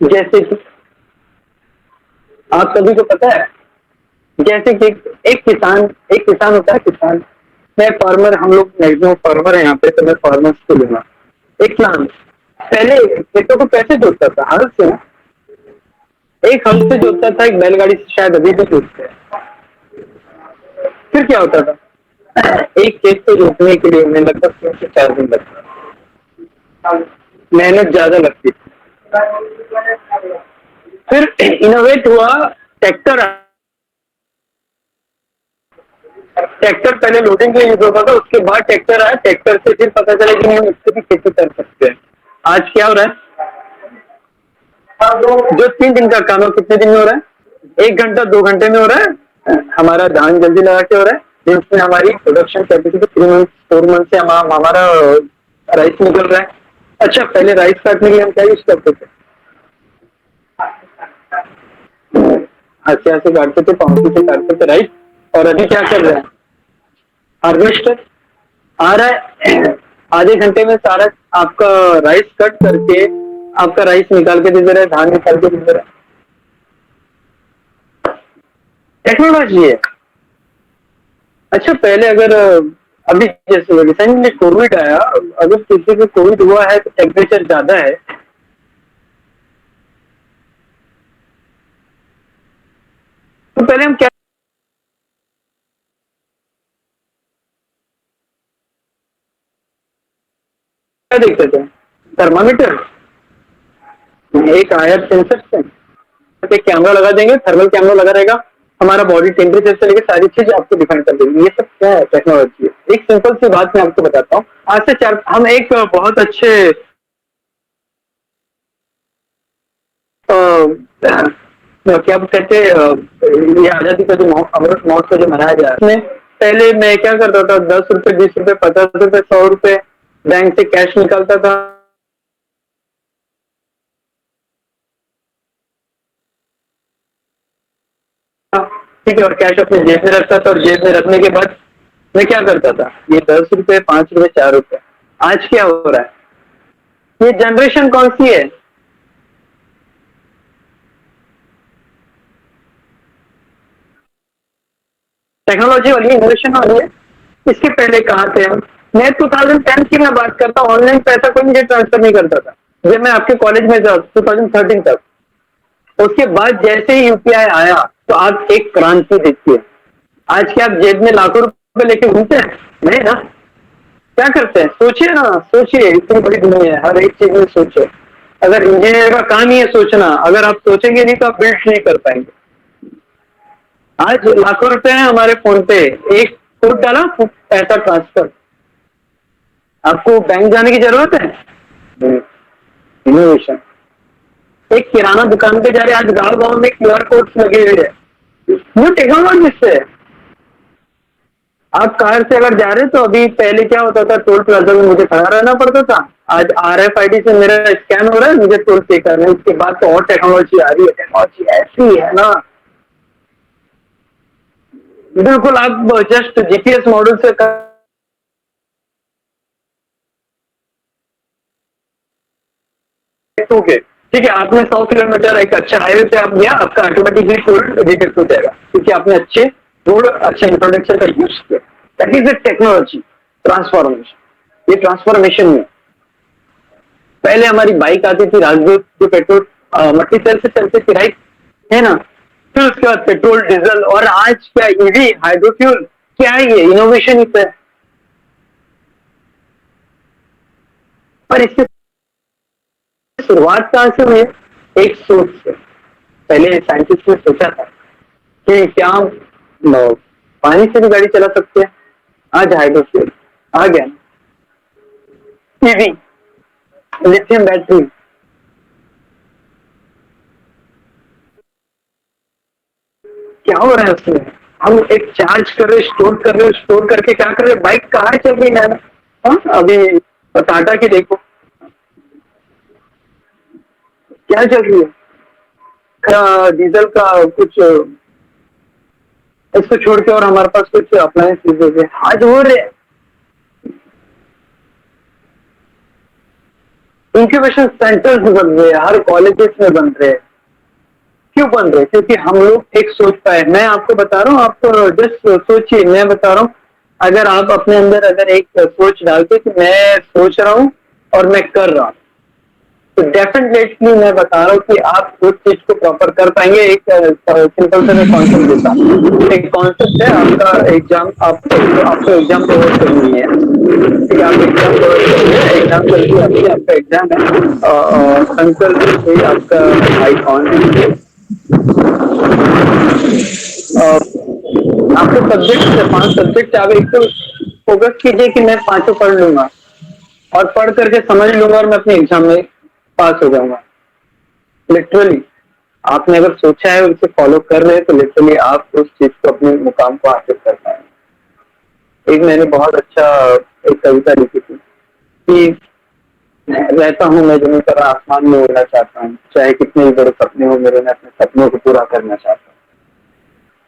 जैसे कि आप सभी को पता है, जैसे कि एक किसान होता है, किसान, मैं फार्मर, हम लोग मैक्सिमम फार्मर है यहाँ पे, तो मैं फार्मर्स को लूंगा। एक किसान पहले खेतों को कैसे जोतता था, हल से ना, एक हल से जोतता था, एक बैलगाड़ी से शायद अभी भी जोतते हैं। फिर क्या होता था, एक खेत को जोतने के लिए उन्हें लगभग 3 से 4 दिन लगता था, मेहनत ज्यादा लगती थी। फिर इनोवेट हुआ ट्रैक्टर। ट्रैक्टर पहले लोडिंग के लिए यूज होता था, उसके बाद ट्रैक्टर आया, ट्रैक्टर से फिर पता चला कि हम इससे भी खेती कर सकते हैं। आज क्या हो रहा है, जो 3 दिन का काम है कितने दिन में हो रहा है, 1 घंटा 2 घंटे में हो रहा है। हमारा धान जल्दी लगा के हो रहा है, जिसमें हमारी प्रोडक्शन कैपेसिटी 3 मंथ 4 मंथ से हमारा राइस निकल रहा है। अच्छा, पहले राइस काटने के लिए हम क्या यूज करते थे, हथियार से काटते थे, पाउंडी से काटते थे राइस। और अभी क्या कर रहे हैं, हार्वेस्टर आ रहा है, आधे घंटे में सारा आपका राइस कट करके आपका राइस निकाल के दे दे रहा है, धान निकाल के दे दे रहा है। टेक्नोलॉजी है। अच्छा, पहले अगर अभी जैसे रिसेंटली कोविड आया, अगर किसी को कोविड हुआ है तो टेम्परेचर ज्यादा है, तो पहले हम क्या देखते थे, थर्मामीटर, एक आयर सेंसर से कैमरा लगा देंगे, थर्मल कैमरा लगा रहेगा, हमारा बॉडी टेम्परेचर से लेकर सारी चीज आपको डिफाइन कर देगी। ये सब क्या है, टेक्नोलॉजी है। एक सिंपल सी बात मैं आपको बताता हूँ, आज से हम एक बहुत अच्छे क्या कहते हैं, ये आजादी का जो अमृत महोत्सव जो मनाया जा रहा है, पहले मैं क्या करता था, 10 रुपए 20 रुपए 50 रुपए 100 रुपए बैंक से कैश निकालता था, ठीक है, और कैश अपने जेब में रखता था, और जेब में रखने के बाद मैं क्या करता था, ये 10 रुपए 5 रुपए 4 रुपए। आज क्या हो रहा है, ये जनरेशन कौन सी है, टेक्नोलॉजी वाली, इनोवेशन वाली है। इसके पहले कहाँ थे हम, मैं 2010 की मैं बात करता हूँ, ऑनलाइन पैसा कोई मुझे ट्रांसफर नहीं करता था जब मैं आपके कॉलेज में था 2013 तक। उसके बाद जैसे ही यूपीआई आया तो आप एक क्रांति देखती है। आज क्या आप जेब में लाखों रुपए लेके घूमते हैं, नहीं ना, क्या करते हैं, सोचिए ना, सोचिए, इतनी बड़ी दुनिया है, हर एक चीज में सोचिए। अगर इंजीनियर का काम ही है सोचना, अगर आप सोचेंगे नहीं तो आप बिल्ड नहीं कर पाएंगे। आज लाखों रुपए हैं हमारे फोन पे, एक कोड डाला पैसा ट्रांसफर, आपको बैंक जाने की जरूरत है। इनोवेशन। एक किराना दुकान पे जा रहे, आज गांव गांव में क्यूआर कोड लगे हुए हैं, वो टेक्नोलॉजी से। आप कार से अगर जा रहे तो अभी पहले क्या होता था, टोल प्लाजा में मुझे खड़ा रहना पड़ता था, आज RFID से मेरा स्कैन हो रहा है, मुझे टोल पे करना है। उसके बाद तो और टेक्नोलॉजी आ रही है, टेक्नोलॉजी ऐसी है ना, बिल्कुल आप जस्ट जीपीएस मॉडल से ओके, ठीक है, आपने 100 किलोमीटर एक अच्छा हाईवे पे आप गया, आपका ऑटोमेटिकली टोल डिटेक्ट हो जाएगा, क्योंकि आपने अच्छे रोड, अच्छा इंट्रोडक्शन का यूज किया। That is the technology transformation. ये ट्रांसफॉर्मेशन में पहले हमारी बाइक आती थी राजदूत, जो पेट्रोल मट्टी तेल से चलती थी, राइट, है ना, फिर उसके बाद पेट्रोल डीजल, और आज क्या ईवी हाइड्रोफ्यूल, क्या है ये, इनोवेशन ही है। पर इससे शुरुआत कहां से हुई है, एक सोच से। पहले साइंटिस्ट ने सोचा था कि क्या हम पानी से भी गाड़ी चला सकते हैं, आज हाइड्रोफ्यूल आ गया, ईवी, लिथियम बैटरी, क्या हो रहा है उसमें? हम एक चार्ज कर रहे, स्टोर करके क्या कर रहे? बाइक कहाँ चल रही है? हाँ, अभी टाटा की देखो क्या चल रही है, डीजल का कुछ, इसको छोड़ के और हमारे पास कुछ अप्लायंस चीजें आज हो रहे। इंक्यूबेशन सेंटर्स बन रहे हैं, हर कॉलेजेस में बन रहे हैं। क्यों बन रहे? क्योंकि हम लोग एक सोच पाए। मैं आपको बता रहा हूँ, आप जस्ट सोचिए, मैं बता रहा हूँ, अगर आप अपने अंदर अगर एक सोच डालते कि मैं सोच रहा हूँ और मैं कर रहा हूँ, तो डेफिनेटली मैं बता रहा हूँ कि आप उस चीज को प्रॉपर कर पाएंगे। एक सिंपल सा मैं कॉन्सेप्ट देता हूँ। एक कॉन्सेप्ट है आपका एग्जाम, आपको एग्जाम कवर करनी है। ठीक है, आप एग्जाम कवर करिए, एग्जाम करके आपका एग्जाम है, संकल्प से आपका आईकॉन है। आपके सब्जेक्ट से 5 सब्जेक्ट आप एक तो फोकस कीजिए कि मैं पांचों पढ़ लूंगा और पढ़ करके समझ लूंगा और मैं अपने एग्जाम में पास हो जाऊंगा। लिटरली आपने अगर सोचा है और उसे फॉलो कर रहे हैं तो लिटरली आप उस चीज को, अपने मुकाम को हासिल कर पाएंगे। एक मैंने बहुत अच्छा एक कविता लिखी थी कि रहता हूँ मैं जमीन पर, आसमान में उड़ना चाहता हूँ, चाहे कितने भी बड़े सपने हो मेरे, मैं अपने सपनों को पूरा करना चाहता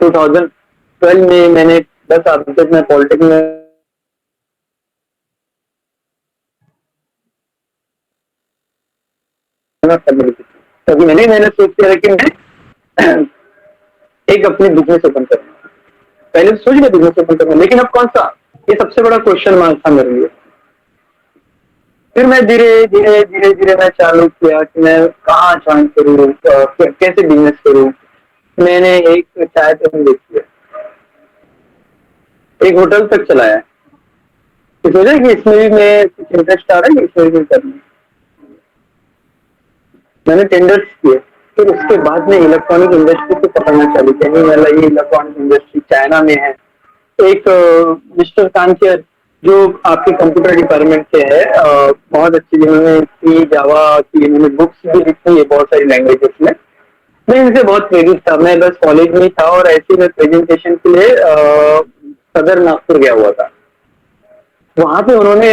हूँ। 2012 में मैंने 10 सब्जेक्ट में पॉलिटिक्स में तभी मैंने सोच किया कि मैं एक अपनी बिजनेस ओपन करूंगा। पहले तो सोच लिया बिजनेस ओपन करना, लेकिन अब कौन सा, ये सबसे बड़ा क्वेश्चन मार्क था मेरे लिए। फिर मैं धीरे धीरे मैं चालू किया कि मैं कहाँ ज्वाइन करूँ, कैसे बिजनेस करूँ। मैंने एक चाय तो देखी है, एक होटल तक चलाया, तो सोचा कि इसमें भी मैं कुछ इंटरेस्ट आ रहा है, इसमें भी करना। मैंने टेंडर्स किए, फिर उसके बाद में इलेक्ट्रॉनिक इंडस्ट्री को पकड़ना चालू किया। नहीं मतलब ये इलेक्ट्रॉनिक इंडस्ट्री चाइना में है। एक मिस्टर कांचर जो आपके कंप्यूटर डिपार्टमेंट के है, बहुत अच्छी, जिन्होंने सी जावा की इन्होंने बुक्स भी लिखी है बहुत सारी लैंग्वेजेस में। मैं इनसे बहुत प्रेरित था, मैं बस कॉलेज में ही था और ऐसे में प्रेजेंटेशन के लिए सदर नागपुर गया हुआ था। वहां पे उन्होंने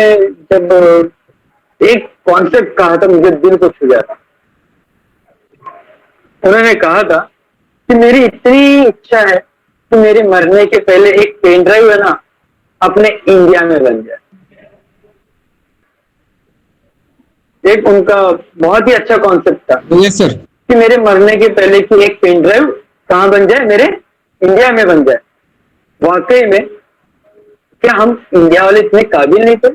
जब एक कॉन्सेप्ट कहा था, मुझे दिल को छू गया था। उन्होंने कहा था कि मेरी इतनी इच्छा है कि मेरे मरने के पहले एक पेन ड्राइव है ना अपने इंडिया में बन जाए। एक उनका बहुत ही अच्छा कॉन्सेप्ट था। Yes sir. कि मेरे मरने के पहले की एक पेन ड्राइव कहाँ बन जाए, मेरे इंडिया में बन जाए। वाकई में क्या हम इंडिया वाले इतने काबिल नहीं थे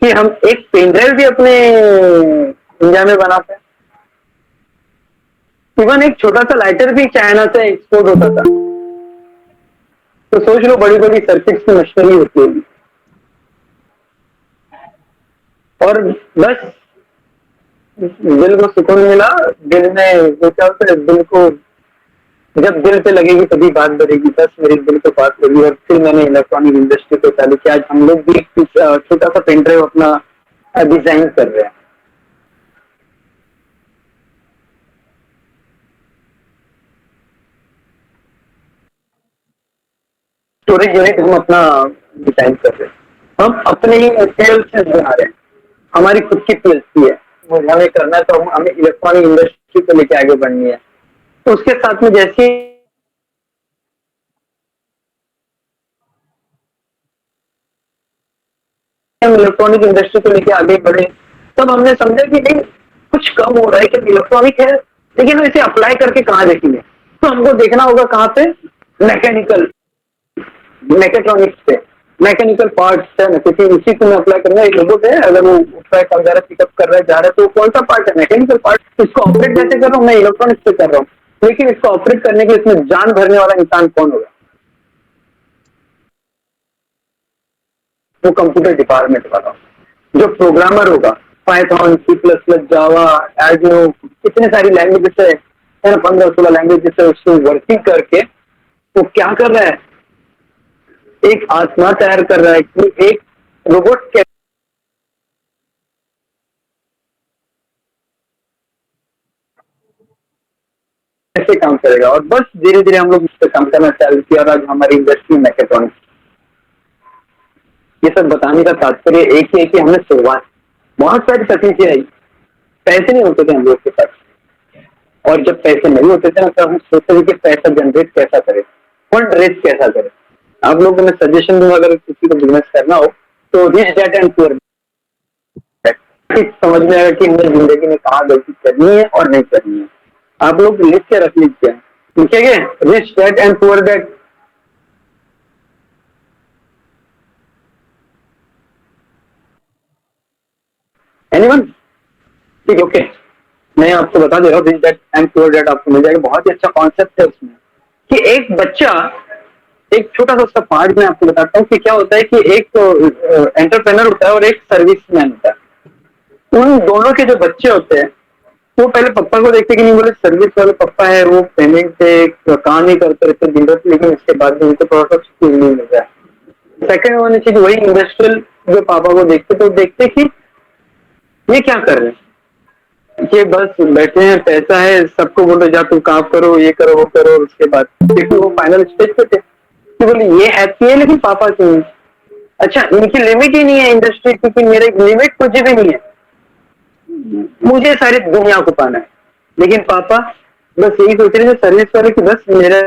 कि हम एक पेन ड्राइव भी अपने इंडिया में बना पाए? इवन एक छोटा सा लाइटर भी चाइना से एक्सपोर्ट होता था। तो सोच लो बड़ी बड़ी सर्किट्स की मशीनरी होती होगी। और बस दिल को सुकून मिला, दिल में वो क्या होता है, दिल को जब दिल पे लगेगी तभी बात बढ़ेगी। बस मेरे दिल को बात लगी और फिर मैंने इलेक्ट्रॉनिक इंडस्ट्री को चालू किया। आज हम लोग भी एक छोटा सा पेन ड्राइव अपना डिजाइन कर रहे हैं। स्टोरेज यूनिट हम अपना डिजाइन कर रहे हैं, हम अपने ही पीएलसी बना रहे हैं। हमारी खुद की पीएलसी है, वो हमें करना है, तो हमें इलेक्ट्रॉनिक इंडस्ट्री को लेके आगे बढ़नी है। तो उसके साथ में जैसे हम इलेक्ट्रॉनिक इंडस्ट्री को लेके आगे बढ़े, तब हमने समझा कि नहीं, कुछ कम हो रहा है कि इलेक्ट्रॉनिक है लेकिन हम इसे अप्लाई करके कहाँ देखेंगे। तो हमको देखना होगा कहाँ पे, मैकेनिकल मैकेट्रॉनिक्स पे, मैकेनिकल पार्ट्स है ना, क्योंकि उसी को मैं अप्लाई करूंगा। एक रोबोट है, अगर वो ट्रैक वगैरह पिकअप कर रहा है जा रहा है, तो कौन सा पार्ट है, मैकेनिकल पार्ट। इसको ऑपरेट कैसे कर रहा हूँ मैं, इलेक्ट्रॉनिक्स पे कर रहा हूँ, लेकिन इसको ऑपरेट करने के लिए इसमें जान भरने वाला इंसान कौन होगा? वो कंप्यूटर डिपार्टमेंट वाला जो प्रोग्रामर होगा। पाइथन, सी प्लस प्लस, जावा, एडनो, कितने सारी लैंग्वेजेस है ना, 15-16 लैंग्वेजेस है। उसको वर्किंग करके वो क्या कर रहा है, एक आत्मा तैयार कर रहा है कि एक रोबोट के ऐसे काम करेगा। और बस धीरे धीरे हम लोग इस पर काम करना चालू किया और आज हमारी इंडस्ट्री मैकेट्रॉनिक्स। ये सब बताने का तात्पर्य एक ही है कि हमने शुरुआत, बहुत सारी तकलीफें आई, पैसे नहीं होते थे हम लोग के पास, और जब पैसे नहीं होते थे ना तो हम सोचते थे कि पैसा जनरेट कैसा करें, फंड रेज कैसा करें। आप लोगों ने सजेशन दूंगा, अगर किसी को बिजनेस करना हो तो rich dad and poor dad समझ में आएगा कि हमें जिंदगी में कहाँ गलती करनी है और नहीं करनी है। आप लोग लिख के रख लीजिए, ठीक है? Rich dad and poor dad. Anyone? ठीक, ओके। मैं आपको बता दे रहा हूँ, rich dad and poor dad आपको मिल जाएगा। बहुत ही अच्छा कॉन्सेप्ट है उसमें कि एक बच्चा, एक छोटा सा उसका पार्ट मैं आपको बताता हूँ कि क्या होता है कि एक एंटरप्रेनर होता है और एक सर्विसमैन होता है। उन दोनों के जो बच्चे होते हैं वो पहले पापा को देखते कि नहीं, बोले सर्विस वाले पापा है, वो पेमेंट पे काम नहीं करते रहते दिन रात, लेकिन उसके बाद भी उनको थोड़ा सा सुकून नहीं मिल रहा है। सेकंड होने चाहिए वही इंडस्ट्रियल जो पापा को देखते तो देखते कि ये क्या कर रहे हैं, ये बस बैठे हैं, पैसा है, सबको बोलो जा तुम काम करो, ये करो वो करो। और उसके बाद क्योंकि वो फाइनल स्टेज पे थे तो बोले ये हैप्पी है लेकिन पापा क्यों नहीं? अच्छा, इनकी लिमिट ही नहीं है इंडस्ट्री, क्योंकि मेरे लिमिट कुछ भी नहीं है, मुझे सारी दुनिया को पाना है। लेकिन पापा बस यही सोच रहे थे सर्विस वाले की बस मेरा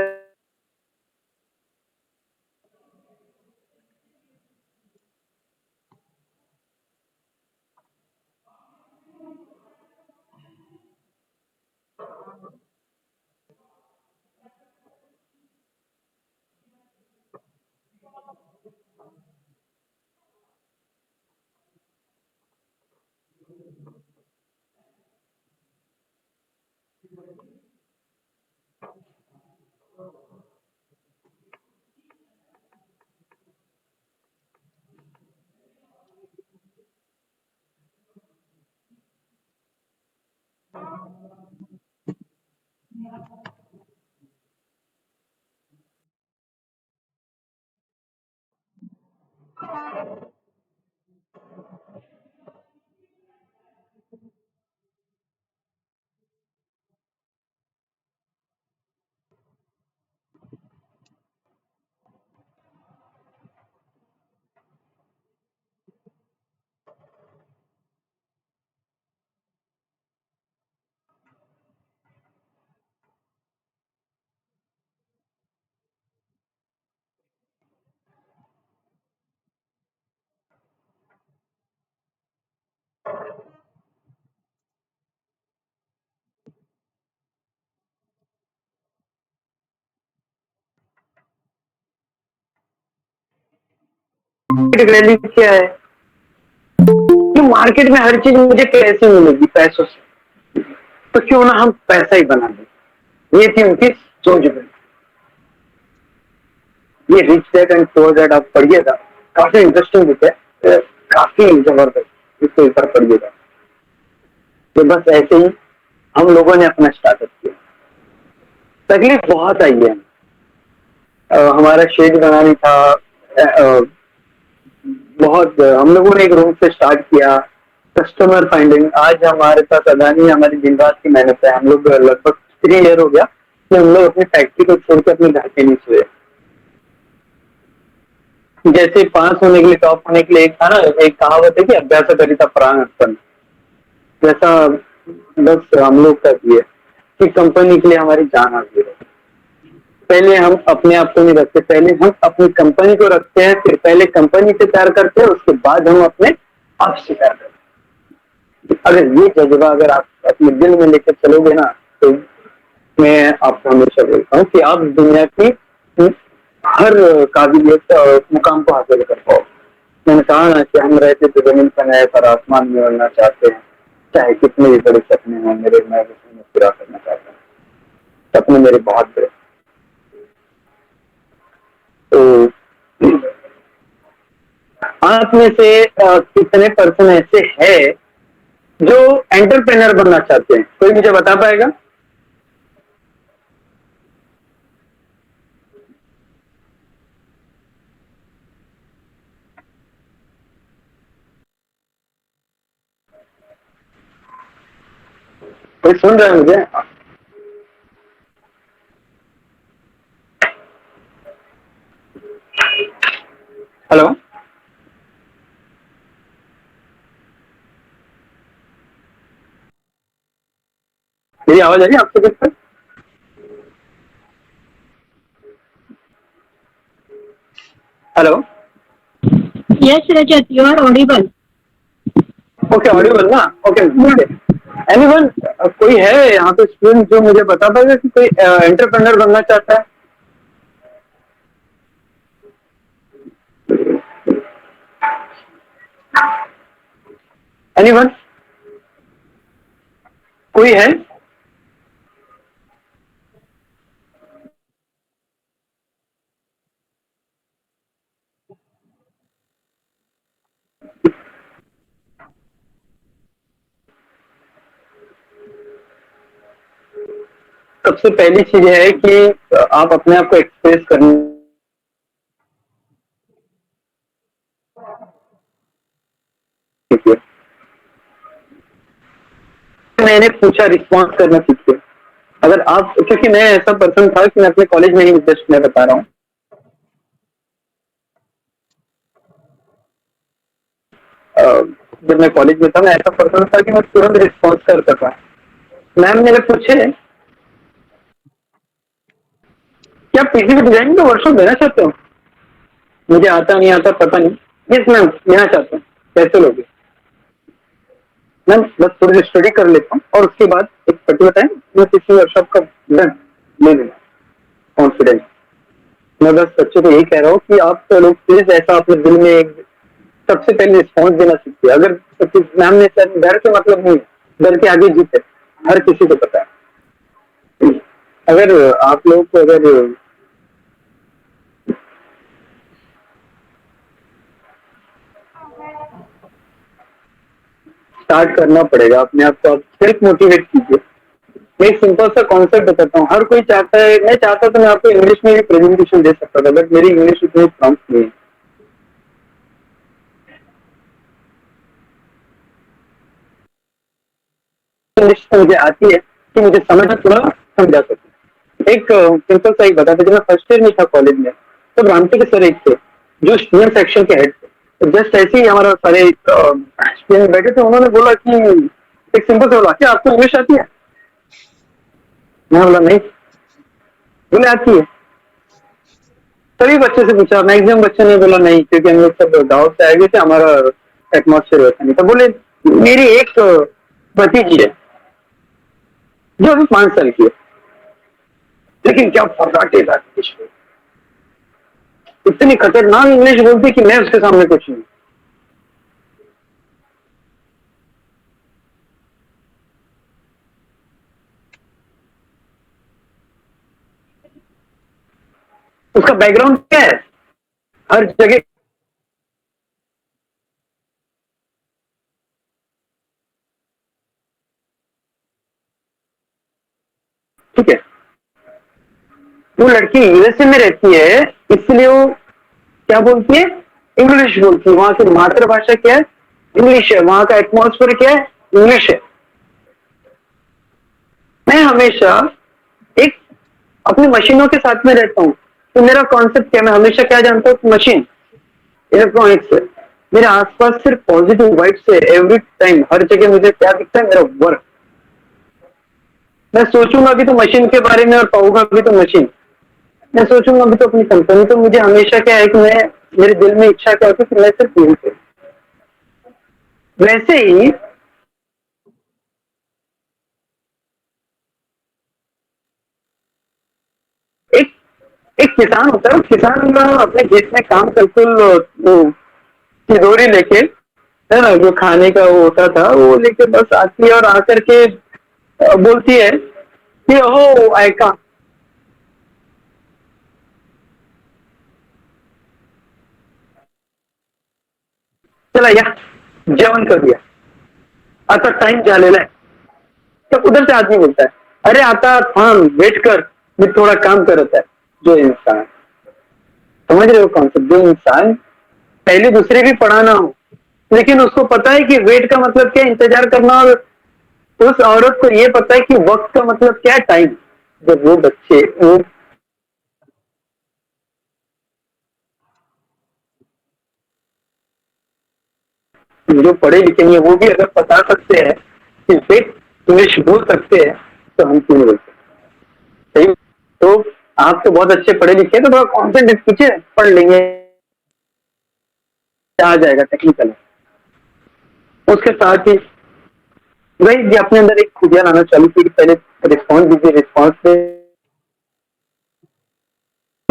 वैल्यू क्या है कि मार्केट में हर चीज मुझे कैसे मिलेगी, पैसों से, तो क्यों ना हम पैसा ही बना दें। ये थी उनकी सोच में। ये rich dad and poor dad आप पढ़िएगा, काफी इंटरेस्टिंग बुक है, काफी जबरदस्त, इसको ऊपर पढ़िएगा। तो बस ऐसे ही हम लोगों ने अपना स्टार्टअप किया। तकलीफ बहुत आई है। हमारा शेड बनानी था, बहुत हम लोगों ने एक रूम से स्टार्ट किया। कस्टमर फाइंडिंग, आज हमारे पास अदानी हमारी दिन रात की मेहनत है। हम लोग लगभग 3 ईयर हो गया कि हम लोग अपनी फैक्ट्री को छोड़ के अपने घर के नहीं सोए। जैसे पास होने के लिए, टॉप होने के लिए एक था ना, एक कहावत है कि अभ्यास करिता प्राण अर्पण, जैसा बस हम लोग का भी है कि कंपनी के लिए हमारी जान आती है। पहले हम अपने आप को नहीं रखते, पहले हम अपनी कंपनी को रखते हैं, फिर पहले कंपनी से प्यार करते हैं, उसके बाद हम अपने आप से प्यार करते हैं। अगर ये जज्बा अगर आप अपने दिल में लेकर चलोगे ना, तो मैं आपको हमेशा बोलता हूँ कि आप दुनिया की हर काबिलियत और मुकाम को हासिल कर पाओ। मैंने कहा ना कि हम रहते तो जमीन पर नए पर आसमान में उड़ना चाहते हैं, चाहे कितने भी बड़े सपने हों मेरे, मैं उसमें पूरा करना चाहता हूँ। सपने मेरे बहुत बड़े। तो आप में से कितने पर्सन ऐसे हैं जो एंटरप्रेनर बनना चाहते हैं? कोई मुझे बता पाएगा? कोई सुन रहा है मुझे? मेरी आवाज आ रही है आपको देख कर? Hello, Yes, Rajat, you are audible. Okay Audible ना? ओके एनीवन, कोई है यहाँ पे स्टूडेंट जो मुझे बता पाएगा कि कोई एंटरप्रेन्योर बनना चाहता है? एनीवन, कोई है? सबसे पहली चीज है कि आप अपने आप को एक्सप्रेस करने, मैंने पूछा रिस्पॉन्स करना सीखिए। अगर आप, क्योंकि मैं ऐसा पर्सन था कि मैं अपने कॉलेज में ही, जस्ट मैं बता रहा हूँ, जब मैं कॉलेज में था मैं ऐसा पर्सन था कि मैं तुरंत रिस्पॉन्स करता था। मैम मेरे पूछे क्या पीसीबी डिजाइनिंग का वर्कशॉप देना चाहते हो? मुझे आता नहीं आता पता नहीं, यस मैम लेना चाहता हूँ, कैसे लोगे? मैम बस थोड़ी सी स्टडी कर लेता हूँ और उसके बाद एक पर्टिकुलर टाइम मैं किसी वर्कशॉप का डन ले लूंगा, कॉन्फिडेंस। मैं बस बच्चों को यही कह रहा हूँ कि आप तो लोग प्लीज ऐसा अपने दिल में एक सबसे पहले रिस्पॉन्स देना सीखिए। अगर मैम ने सर डर के मतलब नहीं, डर के आगे जीते, हर किसी को पता है। अगर आप लोग को अगर स्टार्ट करना पड़ेगा, अपने आप को आप सेल्फ मोटिवेट कीजिए। मैं एक सिंपल सा कॉन्सेप्ट बताता हूँ। हर कोई चाहता है, मैं चाहता तो मैं आपको इंग्लिश में भी प्रेजेंटेशन दे सकता था, बट मेरी इंग्लिश इतनी स्ट्रांग नहीं है। इंग्लिश तो मुझे आती है कि मुझे समझना थोड़ा समझा सकूं। एक सिंपल सा एक बताते, जब मैं फर्स्ट ईयर में था कॉलेज में, तो रामटी के सर एक थे जो स्टूडेंट सेक्शन के हेड थे। तो जस्ट ऐसे ही हमारा सारे स्टूडेंट बैठे थे, उन्होंने बोला कि एक सिंपल सा बोला कि आपको इंग्लिश आती है? मैं बोला नहीं। बोले आती है। सभी बच्चे से पूछा, मैक्सिमम बच्चे ने बोला नहीं, क्योंकि हम लोग सब गाँव से आए हुए थे, हमारा एटमोसफेयर वैसा नहीं था। बोले मेरी एक भतीजी है जो अभी 5 साल की है, लेकिन क्या फर्राटेदार इंग्लिश में, इतनी खतरनाक इंग्लिश बोलती कि मैं उसके सामने कुछ नहीं। उसका बैकग्राउंड क्या है? हर जगह ठीक है। वो लड़की यूएसए में रहती है, इसलिए वो क्या बोलती है? इंग्लिश बोलती है। वहां की मातृभाषा क्या है? इंग्लिश है। वहां का एटमोसफेयर क्या है? इंग्लिश है। मैं हमेशा एक अपनी मशीनों के साथ में रहता हूँ, तो मेरा कॉन्सेप्ट क्या, मैं हमेशा क्या जानता हूँ? मशीन, इलेक्ट्रॉनिक्स है। मेरे आसपास सिर्फ पॉजिटिव वाइब्स है एवरी टाइम। हर जगह मुझे क्या दिखता है? मेरा वर्क। मैं सोचूंगा भी तो मशीन के बारे में और पाऊंगा भी तो मशीन। मैं सोचूंगा भी तो अपनी कंपनी। तो मुझे हमेशा क्या है कि मैं, मेरे दिल में इच्छा क्या होती है कि मैं सिर्फ यही करूं। वैसे ही एक एक किसान होता है, किसान अपने खेत में काम करते तिजोरी लेके, है ना, जो खाने का वो होता था वो लेके बस आती है और आकर के बोलती है कि हो आयका, चला या जेवण कर दिया, आता टाइम झालेला है। तो उधर से आदमी बोलता है अरे आता थांब, वेट कर, मैं थोड़ा काम करता है। जो इंसान, समझ रहे हो कॉन्सेप्ट? जो इंसान पहले दूसरे भी पढ़ाना हो, लेकिन उसको पता है कि वेट का मतलब क्या, इंतजार करना, और उस औरत को ये पता है कि वक्त का मतलब क्या, टाइम। जब वो बच्चे, वो जो पढ़े लिखे नहीं है, वो भी अगर बता सकते हैं कि वेट इंग्लिश बोल सकते हैं, तो हम क्यों नहीं बोल सकते? सही। तो आप तो बहुत अच्छे पढ़े लिखे, तो थोड़ा कॉन्फिडेंस कीजिए, पढ़ लेंगे, आ जाएगा टेक्निकल। उसके साथ ही वही जी अपने अंदर एक खूबियां लाना चालू की, पहले रिस्पॉन्स दीजिए, रिस्पॉन्स देने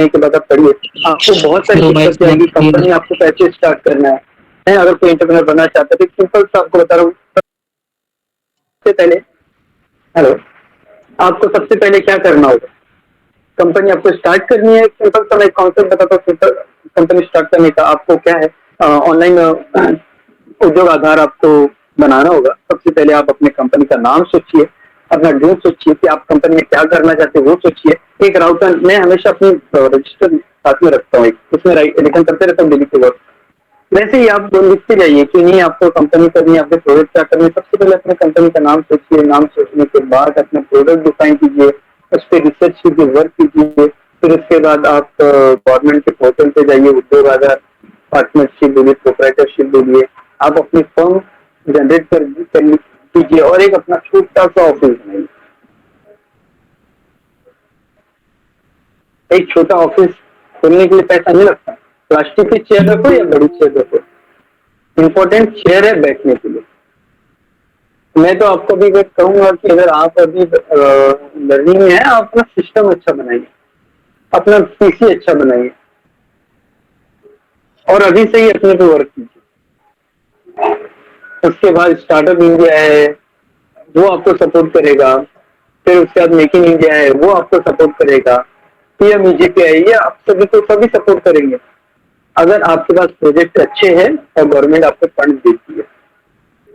के बाद आप पढ़िए, आपको बहुत सारी दिक्कत आएगी। कंपनी आपको कैसे स्टार्ट करना है, अगर कोई एंटरप्रेन्योर बनना चाहता है तो सिंपल सा आपको बता रहा हूँ। सबसे पहले हेलो, आपको सबसे पहले क्या करना होगा, कंपनी आपको स्टार्ट करनी है। सिंपल सा मैं कॉन्सेप्ट बताता हूँ कंपनी स्टार्ट करने का। आपको क्या है, ऑनलाइन उद्योग आधार आपको बनाना होगा। सबसे पहले आप अपने कंपनी का नाम सोचिए, अपना ड्रीम सोचिए कि आप कंपनी में क्या करना चाहते हैं वो सोचिए। एक राउटर मैं हमेशा अपनी रजिस्टर साथ में रखता हूँ, उसमें रिटर्न करते रहता हूँ डेली के वर्क। वैसे ही आप लिखते जाइए कि नहीं आपको कंपनी करनी है, आपके प्रोडक्ट क्या करनी है। सबसे पहले अपने कंपनी का नाम सोचिए, नाम सोचने के बाद अपने प्रोडक्ट डिफाइन कीजिए, उस पर रिसर्च कीजिए, वर्क कीजिए। फिर उसके बाद आप गवर्नमेंट के पोर्टल पे जाइए, उद्योग आधार पार्टनरशिप बोलिए, प्रोप्राइटरशिप बोलिए, आप अपनी फर्म जनरेट कर कीजिए और एक अपना छोटा सा ऑफिस बनाइए। एक छोटा ऑफिस खोलने के लिए पैसा नहीं लगता, प्लास्टिक की चेयर रखो या बड़ी चेयर रखो, इम्पोर्टेंट चेयर है बैठने के लिए। मैं तो आपको भी कहूंगा कि अगर आप अभी लर्निंग में है, आप अपना सिस्टम अच्छा बनाइए, अपना पीसी अच्छा बनाइए और अभी से ही अपने पे वर्क कीजिए। उसके बाद स्टार्टअप इंडिया है, वो आपको सपोर्ट करेगा। फिर उसके बाद मेक इन इंडिया है, वो आपको सपोर्ट करेगा। पीएमईजीपीआई, ये आप सभी को सभी सपोर्ट करेंगे अगर आपके पास प्रोजेक्ट अच्छे हैं और गवर्नमेंट आपको फंड देती है।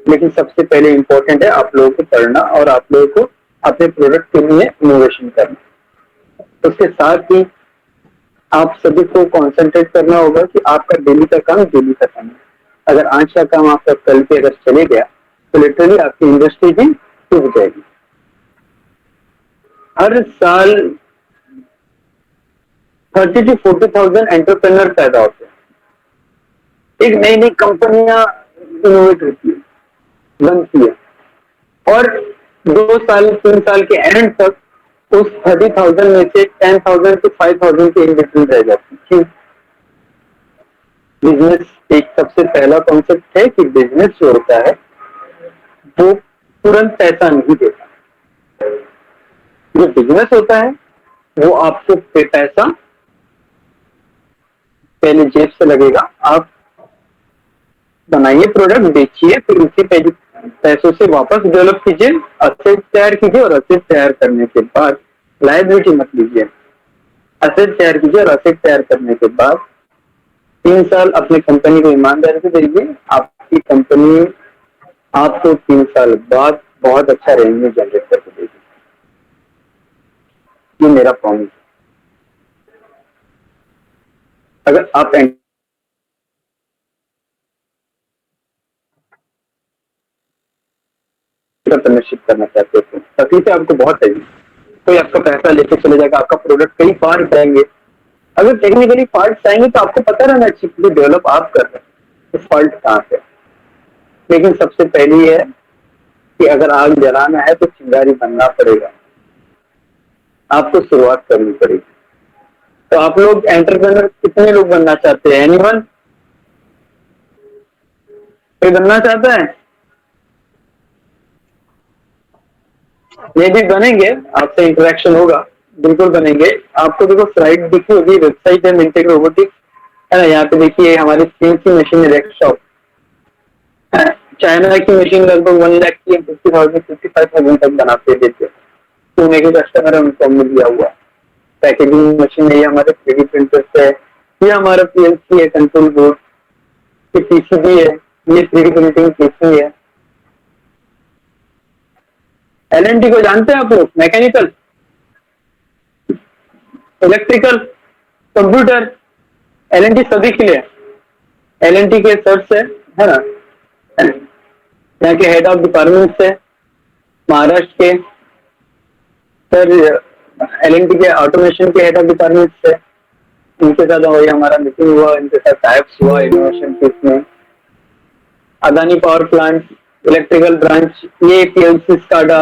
लेकिन सबसे पहले इंपॉर्टेंट है आप लोगों को पढ़ना और आप लोगों को अपने प्रोडक्ट के लिए इनोवेशन करना। उसके साथ ही आप सभी को कॉन्सेंट्रेट करना होगा कि आपका डेली का काम डेली का काम है। अगर आज का काम आपका कल पे अगर चले गया तो लिटरली आपकी इंडस्ट्री भी डूब जाएगी। हर साल 30 to 40,000 एंटरप्रेन्योर पैदा होते हैं। एक नई नई कंपनियां इनोवेट होती है, बनती है और 2 साल 3 साल के एंड तक उस 30,000 में से 10,000 to 5,000 के इन्वेस्टमेंट रह जाती है। बिजनेस एक सबसे पहला कॉन्सेप्ट है कि बिजनेस जो होता है वो तुरंत पैसा नहीं देता। जो बिजनेस होता है वो आपको पैसा पहले जेब से लगेगा, आप बनाइए प्रोडक्ट, बेचिए, फिर उसी पैसों से वापस डेवलप कीजिए, असेट तैयार कीजिए और असेट तैयार करने के बाद लायबिलिटी मत लीजिए। असेट तैयार कीजिए और असेट तैयार करने के बाद 3 साल अपनी कंपनी को ईमानदारी से दीजिए, आपकी कंपनी आपको 3 साल बाद बहुत अच्छा रेवेन्यू जनरेट करके देगी। ये मेरा प्रॉमिस है। अगर आप पार्टनरशिप करना चाहते हो, तकलीफें आपको बहुत है, कोई आपका पैसा लेके चले जाएगा, आपका प्रोडक्ट कई पार्ट जाएंगे। अगर टेक्निकली पार्ट आएंगे तो आपको पता रहना चाहिए कि डेवलप आप कर रहे हैं, तो फॉल्ट कहाँ पे। लेकिन सबसे पहली है कि अगर आग जलाना है तो चिंगारी बनना पड़ेगा, आपको शुरुआत करनी पड़ेगी। तो आप लोग एंटरप्रेन्योर कितने लोग बनना चाहते हैं? एनीवन? कोई बनना चाहता है? ये भी बनेंगे, आपसे इंटरेक्शन होगा, बिल्कुल बनेंगे। आपको देखो स्लाइड दिखी होगी, वेबसाइट है मिनटेक रोबोटिक्स, है ना। यहाँ पे देखिए हमारी सीएनसी मशीन है, वर्कशॉप, चाइना की मशीन लगभग 1 लाख की 50,000 55,000 तक बनाते देते। पुणे के कस्टमर है, उनको हमने दिया हुआ। पैकेजिंग मशीन है, ये हमारे 3D प्रिंटर है, ये हमारा पीएलसी है, कंट्रोल बोर्ड, ये पीसीबी है, ये 3D प्रिंटिंग पीसी है। एलएनटी को जानते हैं आप लोग? मैकेनिकल, इलेक्ट्रिकल, कंप्यूटर, एलएनटी सभी के लिए। एलएनटी के सर से है ना, यहाँ के हेड ऑफ डिपार्टमेंट से महाराष्ट्र के सर, एलएनटी के ऑटोमेशन के हेड ऑफ डिपार्टमेंट से, इनके साथ वही हमारा मीटिंग हुआ, इनके साथ टाइप्स हुआ इनोवेशन के इसमें। Adani power plant electrical branch, ये पीएलसी स्काडा,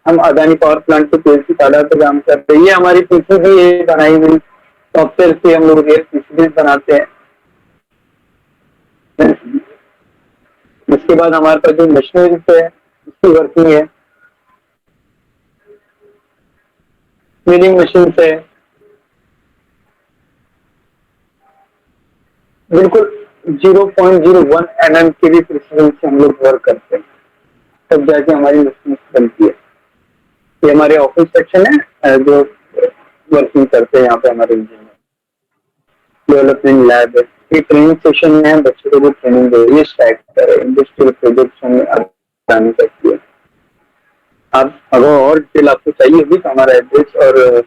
हम अदानी पावर प्लांट के पीएलसी कार्ड पे काम करते हैं। ये हमारी पीसीबी है बनाई हुई सॉफ्टवेयर से हम लोग रियल पीसीबी बनाते हैं। इसके बाद हमारे पास जो मशीनरी है उसकी वर्किंग है, मिलिंग मशीन है, बिल्कुल 0.01 mm के भी प्रिसीजन से हम लोग वर्क करते हैं, तब जाके हमारी मशीन बनती है। ये हमारे ऑफिस सेक्शन है जो वर्किंग करते हैं यहाँ पे हमारे इंजीनियर। डेवलपमेंट लैब है, ये ट्रेनिंग सेशन में है, बच्चों को भी ट्रेनिंग दे रही है, स्ट्रैक्टर है, इंडस्ट्रियल प्रोजेक्ट्स में आसानी करती है। आप अगर और डिटेल आपको चाहिए होगी तो हमारा एड्रेस और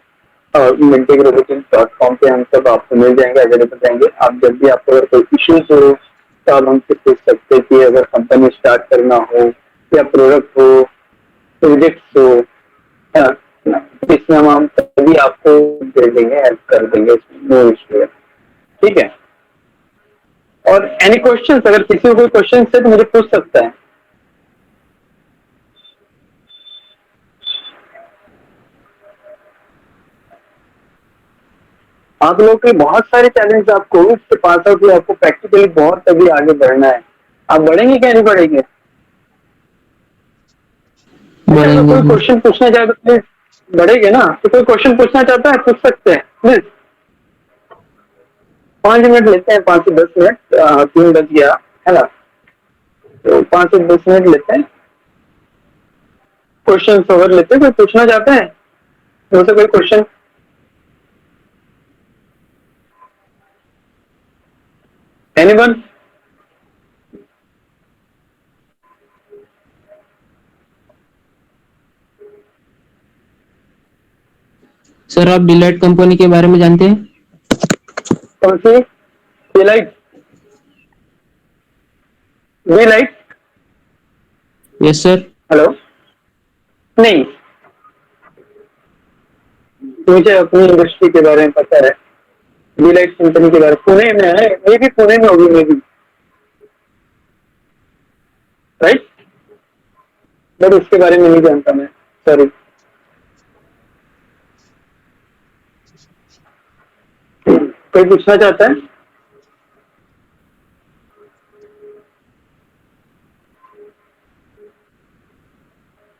mintegrobotics.com पे हम सब आपको मिल जाएंगे, अवेलेबल रहेंगे। आप जब भी आपको अगर कोई इश्यूज हो तो आप हमसे पूछ सकते हैं कि अगर कंपनी स्टार्ट करना हो या प्रोडक्ट हो, प्रोजेक्ट्स हो, इसमें हम सभी आपको दे देंगे, हेल्प कर देंगे, नो इश्यू है। ठीक है। और एनी क्वेश्चन, अगर किसी को कोई क्वेश्चन है तो मुझे पूछ सकता है। आप लोग के बहुत सारे चैलेंज, आप कोविड से पास आउट हुए, आपको प्रैक्टिकली बहुत अभी आगे बढ़ना है। आप बढ़ेंगे क्या नहीं बढ़ेंगे? अगर कोई क्वेश्चन पूछना चाहे तो प्लीज बढ़ेंगे ना। तो कोई क्वेश्चन पूछना चाहता है पूछ सकते हैं प्लीज। 5 मिनट लेते हैं, 5 से 10 मिनट, 3 बज गया है ना, तो 5 से 10 मिनट लेते हैं, क्वेश्चन ओवर लेते हैं। कोई पूछना चाहते हैं मुझसे कोई क्वेश्चन? एनीवन? सर आप डिलाइट कंपनी के बारे में जानते हैं? कौन सी? Delight? Delight? Yes sir. Hello? नहीं, मुझे अपनी इंडस्ट्री के बारे में पता है। डिलाइट कंपनी के बारे में पुणे में है, मे भी पुणे में होगी, मे भी, राइट? बट उसके बारे में नहीं जानता मैं, सॉरी। कोई पूछना चाहता है?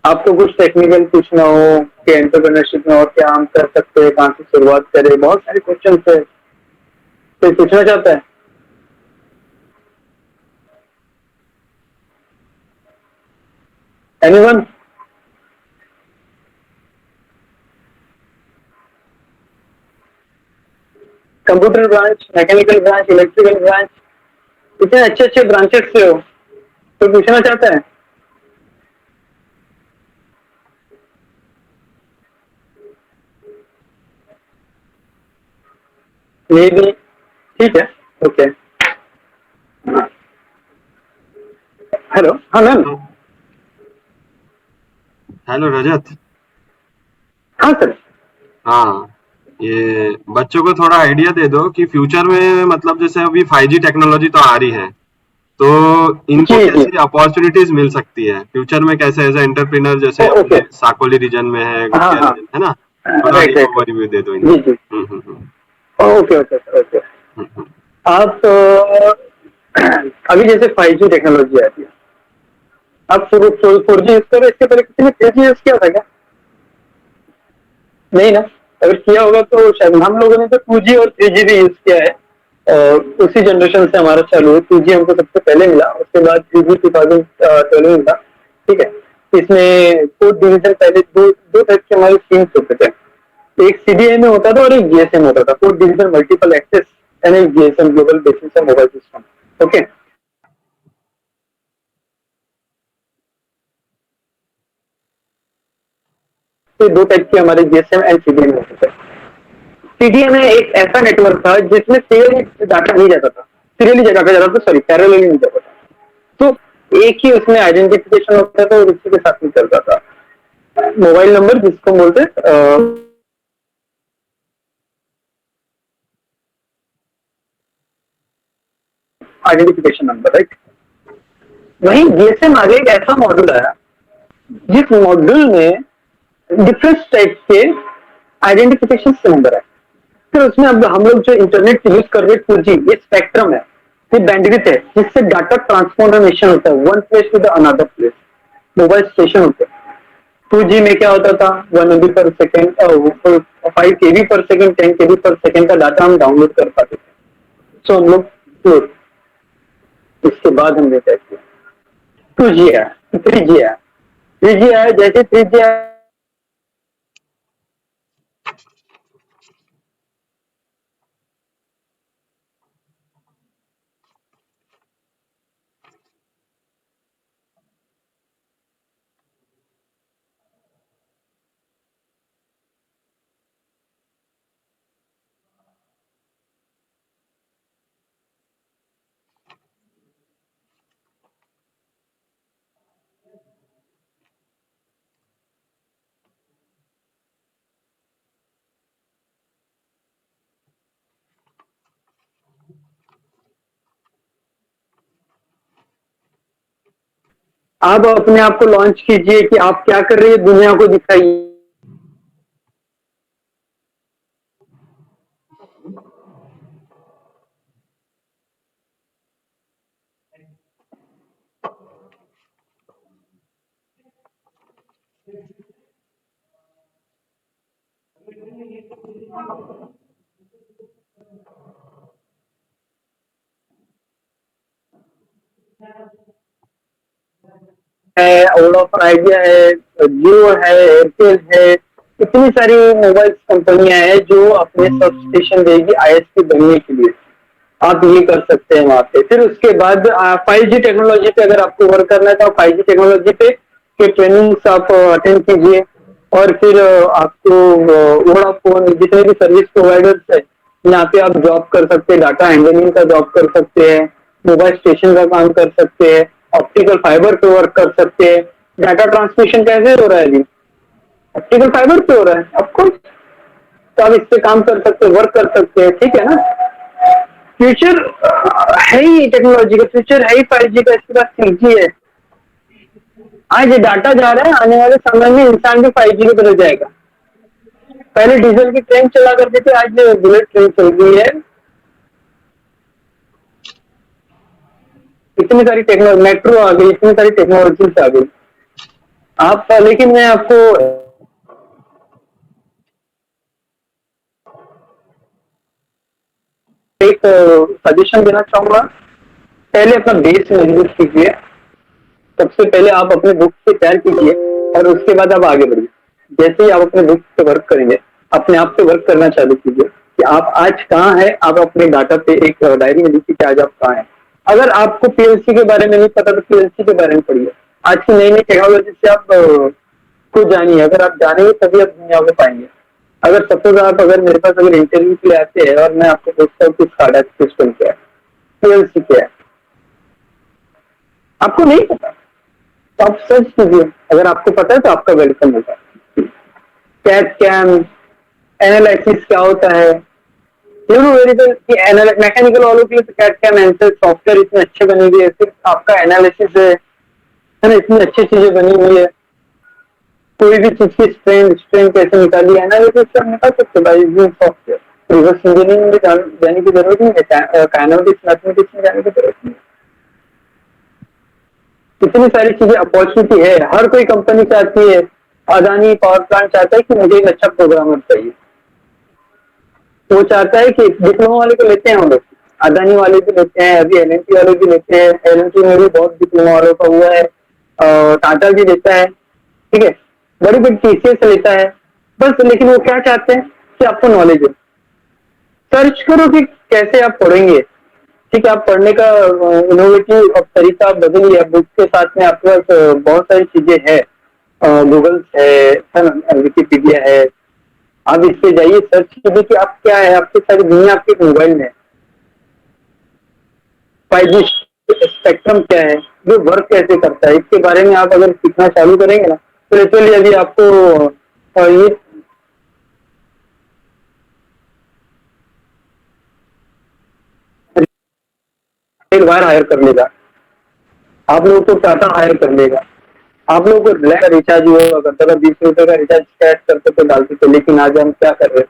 आपको कुछ टेक्निकल पूछना हो कि एंटरप्रेन्योरशिप में और क्या हम कर सकते हैं, कहाँ से शुरुआत करें, बहुत सारे क्वेश्चन है। कोई पूछना चाहता है? Anyone? Computer branch, mechanical branch, electrical branch, इतने अच्छे अच्छे ब्रांचेस से हो, कोई पूछना चाहता है? ये भी ठीक है, ओके। हेलो, हाँ मैम। हेलो रजत। हाँ सर। हाँ, ये बच्चों को थोड़ा आइडिया दे दो कि फ्यूचर में, मतलब जैसे अभी 5G टेक्नोलॉजी तो आ रही है, तो इनको जी, जी। कैसी अपॉर्चुनिटीज मिल सकती है फ्यूचर में, कैसे एज एंटरप्रेन्योर, जैसे ओके। साकोली रीजन में है, हाँ, गोंदिया हाँ। रीजन है ना, थोड़ा राइट, राइट। ओवरव्यू दे दो जी, इनको। जी। Okay, okay sir, okay. Hmm. आप अभी जैसे 5G टेक्नोलॉजी आती है, आप 4G यूज करो, इसके पहले किसी ने 3G यूज किया था क्या? नहीं ना। अगर किया होगा तो शायद हम लोगों ने तो 2G और 3G भी यूज किया है। उसी जनरेशन से हमारा चालू है। 2G हमको सबसे पहले मिला, उसके बाद 3G 2012 में मिला। ठीक है। इसमें कोड डिवीजन पहले दो टाइप के हमारे स्कीम्स होते थे, एक CDMA होता था और एक GSM होता था, code division multiple access and एक GSM global basis mobile system. Okay. तो दो टाइप के हमारे GSM एंड CDMA होते थे। CDMA एक ऐसा नेटवर्क था जिसमें सीरियली डाटा नहीं जाता था, सीरियली डाटा जाता था, सॉरी पैरेलली नहीं जाता था। तो एक ही उसमें आइडेंटिफिकेशन होता था और उसी के साथ में चलता था। मोबाइल नंबर जिसको बोलते आइडेंटिफिकेशन नंबर, राइट? वहीं GSM आगे एक ऐसा मॉड्यूल आया जिस मॉड्यूल में डिफरेंट टाइप के आइडेंटिफिकेशन नंबर है। फिर उसमें अब हम लोग जो इंटरनेट यूज कर रहे हैं 2G, ये स्पेक्ट्रम है, ये बैंडविड्थ है, जिससे डाटा ट्रांसफॉर्मेशन होता है one place to the another place, mobile station होते हैं। 2G में क्या होता था, 1 MB पर सेकेंड, 5 KB पर सेकेंड, 10 KB पर सेकेंड का डाटा हम डाउनलोड कर पाते थे। सो हम लोग इसके बाद हमने क्या किया, 2G आया, 3G आया, 3G आया। जैसे 3G आया, आप अपने आप को लॉन्च कीजिए कि आप क्या कर रही है, दुनिया को दिखाइए। है, वोडाफोन आइडिया है, जियो है, एयरटेल है, इतनी सारी मोबाइल कंपनियां हैं जो अपने सब स्टेशन देगी ISP बनने के लिए। आप ये कर सकते हैं वहां पे। फिर उसके बाद 5G टेक्नोलॉजी पे अगर आपको वर्क करना है तो 5G टेक्नोलॉजी पे के ट्रेनिंग्स आप अटेंड कीजिए। और फिर आपको वोडाफोन जितने भी सर्विस प्रोवाइडर्स है, यहाँ पे आप जॉब कर सकते हैं, डाटा हैंडलिंग का जॉब कर सकते हैं, मोबाइल स्टेशन का काम कर सकते हैं, ऑप्टिकल फाइबर पे वर्क कर सकते हैं। डाटा ट्रांसमिशन कैसे हो रहा है अभी, ऑप्टिकल फाइबर पे हो रहा है ऑफकोर्स, तो आप इस पे काम कर सकते हैं, वर्क कर सकते हैं, ठीक है ना। फ्यूचर है ही टेक्नोलॉजी का, फ्यूचर है ही 5G का, इसके बाद 3G है। आज ये डाटा जा रहा है, आने वाले समय में इंसान भी 5G की तरफ जाएगा। पहले डीजल की ट्रेन चला करते थे, आज बुलेट ट्रेन चल गई है। इतनी सारी टेक्नोलॉजी, मेट्रो आ गई, इतनी सारी टेक्नोलॉजी आ गई। आप लेकिन मैं आपको एक सजेशन देना चाहूंगा। पहले अपना बेस मजबूत कीजिए, सबसे पहले आप अपने बुक से तैयार कीजिए और उसके बाद आप आगे बढ़िए। जैसे ही आप अपने बुक पे वर्क करेंगे, अपने आप पे वर्क करना चालू कीजिए कि आप आज कहाँ हैं। आप अपने डाटा पे एक डायरी में लिखिए कि आज आप कहाँ हैं। अगर आपको PLC के बारे में नहीं पता तो PLC के बारे में पढ़िए। आज की नई नई टेक्नोलॉजी से आप को जानिए। अगर आप जानेंगे तभी आप दुनिया को पाएंगे। अगर सपोज आप अगर मेरे पास अगर इंटरव्यू के लिए आते हैं और मैं आपको पूछता हूँ कि SCADA सिस्टम क्या है, PLC क्या है, आपको नहीं पता तो आप सर्च कीजिए। अगर आपको पता है तो आपका वेलकम होगा। कैट कैम एनालिसिस क्या होता है, you know very well. Mechanical वालों के लिए तो कैट कैम एंसर सॉफ्टवेयर इतने अच्छे बने हुए है, सिर्फ आपका एनालिसिस है ना, इतनी अच्छी चीजें बनी हुई है। कोई भी चीज की स्ट्रेन कैसे निकाली, एनालिसिस सब निकाल सकते by using software. Reverse engineering में जाने की जरूरत नहीं है, काइनेमेटिक्स मैथमेटिक्स में जाने की जरूरत नहीं है। इतनी सारी चीजें अपॉर्चुनिटी है, हर कोई कंपनी चाहती है। अदानी पावर प्लांट चाहता है कि मुझे एक अच्छा प्रोग्रामर चाहिए, वो चाहता है कि डिप्लोमा वाले को लेते हैं हम लोग, अदानी वाले भी लेते हैं, अभी LNT वाले भी लेते हैं। LNT में भी बहुत डिप्लोमा वालों का हुआ है, टाटा भी लेता है, ठीक है, बड़ी बड़ी TCS लेता है बस। लेकिन वो क्या चाहते हैं कि आपको नॉलेज हो। सर्च करो कि कैसे आप पढ़ेंगे, ठीक है। आप पढ़ने का इनोवेटिव तरीका आप बदलिए। बुक के साथ में आपके पास बहुत सारी चीजें हैं, गूगल है ना, विकिपीडिया है। आप इस पे जाइए, सर्च कीजिए कि आप क्या है, आपकी सारी दुनिया आपके मोबाइल में है। 5G स्पेक्ट्रम क्या है, जो वर्क कैसे करता है, इसके बारे में आप अगर सीखना चालू करेंगे ना तो लिटरली अभी आपको ये वायर हायर कर लेगा, आप लोगों को टाटा हायर कर लेगा। आप लोगों को रिचार्ज हुआ करता था, 20 रुपए का रिचार्ज कैश करते थे, डालते थे, लेकिन आज हम क्या कर रहे हैं?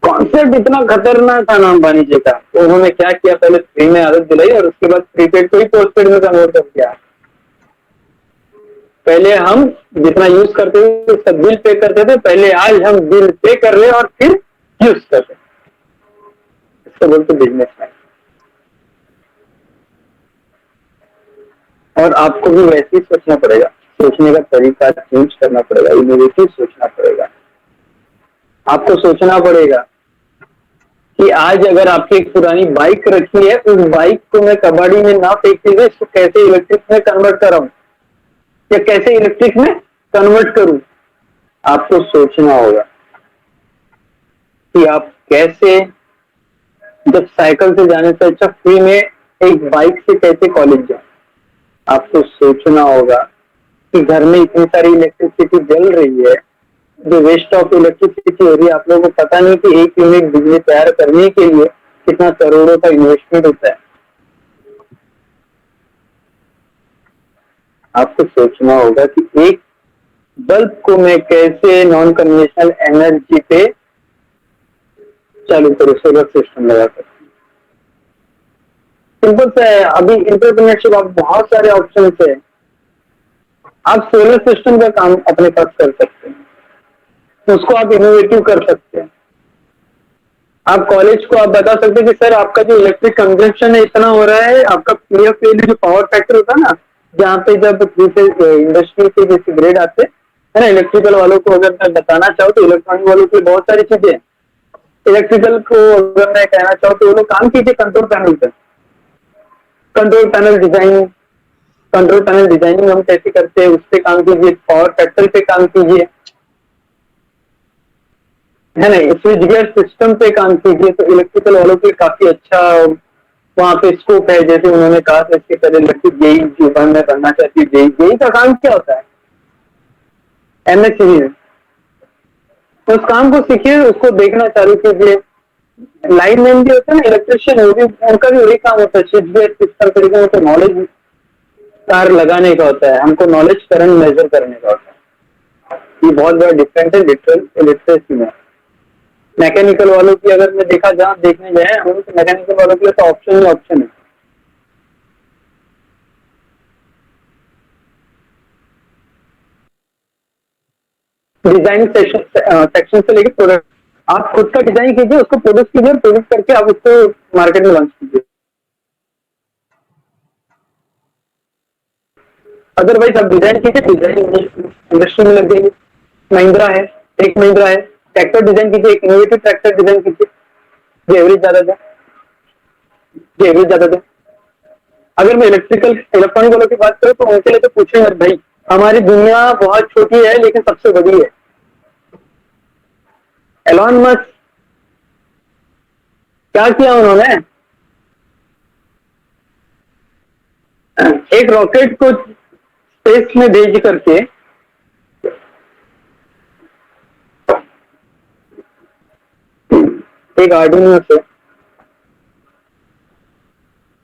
कॉन्सेप्ट इतना खतरनाक था ना अंबानी जी का, तो उन्होंने क्या किया, पहले फ्री में आदत दिलाई और उसके बाद प्रीपेड को ही पोस्टपेड में कन्वर्ट कर दिया। पहले हम जितना यूज करते थे उसका बिल पे करते थे, पहले आज हम बिल पे कर रहे हैं और फिर यूज कर रहे हैं। इसको बोलते बिजनेस में। और आपको भी वैसे ही सोचना पड़ेगा, सोचने का तरीका चेंज करना पड़ेगा, इनोवेटिव सोचना पड़ेगा। आपको सोचना पड़ेगा कि आज अगर आपकी एक पुरानी बाइक रखी है, उस बाइक को मैं कबाड़ी में ना फेंकते हुए इसको कैसे इलेक्ट्रिक में कन्वर्ट कराऊं या कैसे इलेक्ट्रिक में कन्वर्ट करूं। आपको सोचना होगा कि आप कैसे, जब साइकिल से जाने से अच्छा फ्री में एक बाइक से कैसे कॉलेज जाए। आपको सोचना होगा कि घर में इतनी सारी इलेक्ट्रिसिटी जल रही है, जो वेस्ट ऑफ इलेक्ट्रिसिटी हो रही है, आप लोगों को पता नहीं कि 1 यूनिट बिजली तैयार करने के लिए कितना करोड़ों का इन्वेस्टमेंट होता है। आपको सोचना होगा कि एक बल्ब को मैं कैसे नॉन कन्वेंशनल एनर्जी पे चालू करूं, सोलर सिस्टम लगा कर। सिंपल सा है, अभी इंटरप्रेन्योरशिप आप बहुत सारे ऑप्शन है, आप सोलर सिस्टम का काम अपने पास कर सकते हैं, उसको आप इनोवेटिव कर सकते हैं। आप कॉलेज को आप बता सकते हैं कि सर आपका जो इलेक्ट्रिक कंजम्पशन है इतना हो रहा है, आपका पीएफ वैल्यू जो पावर फैक्टर होता है ना, जहाँ पे जब इंडस्ट्री के जैसे ग्रेड आते है ना, इलेक्ट्रिकल वालों को अगर मैं बताना चाहूँ तो इलेक्ट्रॉनिक वालों की बहुत सारी चीजें हैं। इलेक्ट्रिकल को अगर मैं कहना चाहूँ तो वो लोग काम कीजिए कंट्रोल पैनल पर, कंट्रोल पैनल डिजाइनिंग हम कैसे करते हैं उस पर काम कीजिए, पावर फैक्टर पे काम कीजिए, है ना, स्विच गियर सिस्टम पे काम कीजिए। तो इलेक्ट्रिकल वालों के काफी अच्छा वहाँ पे स्कोप है। जैसे उन्होंने कहा था इसके पहले लड़की जेई जीवन में बनना चाहती है, जेई का काम क्या होता है, एमएससी में उस काम को सीखिए, उसको देखना चालू कीजिए। लाइन मैन भी होता है ना, इलेक्ट्रिशियन, वो भी उनका भी वही काम होता है, स्विच गियर सिस्टम तरीके से नॉलेज तार लगाने का होता है, हमको नॉलेज करंट मेजर करने का होता है। ये बहुत बड़ा डिफरेंस है लिटरेसी में। मैकेनिकल वालों की अगर मैं देखने जाए हम तो मैकेनिकल वालों के लिए तो ऑप्शन ही ऑप्शन है। डिजाइन सेक्शन से लेके प्रोडक्ट, आप खुद का डिजाइन कीजिए, उसको प्रोड्यूस कीजिए, प्रोड्यूस करके आप उसको मार्केट में लॉन्च कीजिए। अदरवाइज आप डिजाइन कीजिए, डिजाइन इंडस्ट्री में लग जाएगी। महिंद्रा है, एक महिंद्रा है, ट्रैक्टर डिजाइन कीजिए, एक इनोवेटिव ट्रैक्टर डिजाइन कीजिए, जो एवरेज ज्यादा दे। अगर मैं इलेक्ट्रॉनिक वालों की बात करूं तो उनके लिए तो पूछेंगे भाई, हमारी दुनिया बहुत छोटी है लेकिन सबसे बड़ी है। एलॉन मस्क क्या किया उन्होंने, एक रॉकेट को स्पेस में भेज करके एक आर्डिनो से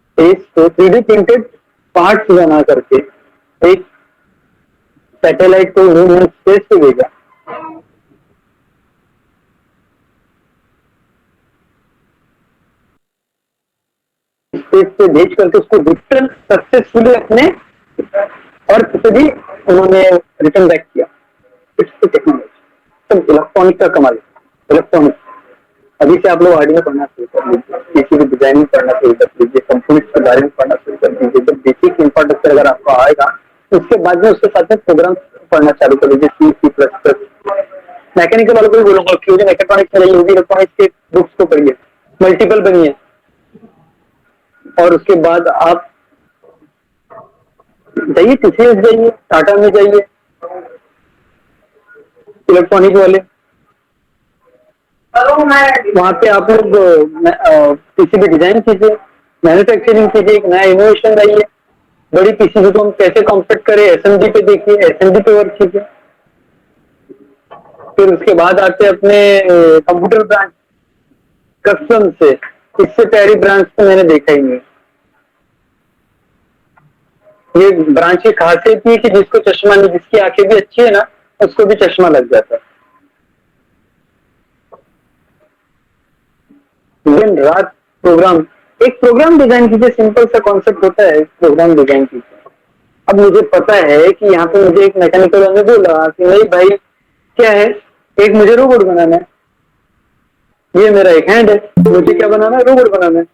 स्पेस को 3D प्रिंटेड पार्ट्स बना करके एक सैटेलाइट को उन्होंने स्पेस पे भेजा। स्पेस पे भेज करके उसको रिटर्न सक्सेसफुली अपने और भी उन्होंने रिटर्न बैक किया। इट्स टेक्नोलॉजी, सब इलेक्ट्रॉनिक का कमाल है। इलेक्ट्रॉनिक अभी से आप लोग आर्डिनो पढ़ना शुरू कर लीजिए, किसी भी डिजाइनिंग पढ़ना शुरू कर लीजिए, कंपोनेंट्स के बारे में पढ़ना शुरू कर लीजिए। जब बेसिक इंफ्रास्ट्रक्चर अगर आपको आएगा उसके बाद में उसके साथ में प्रोग्राम पढ़ना चालू कर लीजिए, C++। मैकेनिकल वालों को भी बोलूंगा क्योंकि मैकेट्रॉनिक्स में इलेक्ट्रॉनिक्स के बुक्स को पढ़िए, मल्टीपल बनिए, और उसके बाद आप जाइए TCS जाइए, टाटा में जाइए, इलेक्ट्रॉनिक वाले, वहां पे आप लोग पीसीबी डिजाइन कीजिए, मैन्युफैक्चरिंग कीजिए, एक नया इनोवेशन लाइए। बड़ी पीसीबी को हम कैसे कॉम्पैक्ट करें, एसएमडी पे देखिए, एसएमडी पे वर्क कीजिए। फिर उसके बाद आते अपने कंप्यूटर ब्रांच, कस्टम से, इससे प्यारी ब्रांच तो मैंने देखा ही नहीं। ये ब्रांच की खासियत ये कि जिसको चश्मा नहीं, जिसकी आंखें भी अच्छी है ना, उसको भी चश्मा लग जाता है। दिन रात प्रोग्राम, एक प्रोग्राम डिजाइन कीजिए, सिंपल सा कॉन्सेप्ट होता है, प्रोग्राम डिजाइन कीजिए। अब मुझे पता है कि यहाँ पे मुझे एक मैकेनिकल वाले ने बोला कि नहीं भाई क्या है, एक मुझे रोबोट बनाना है, ये मेरा एक हैंड है, मुझे क्या बनाना है, रोबोट बनाना है।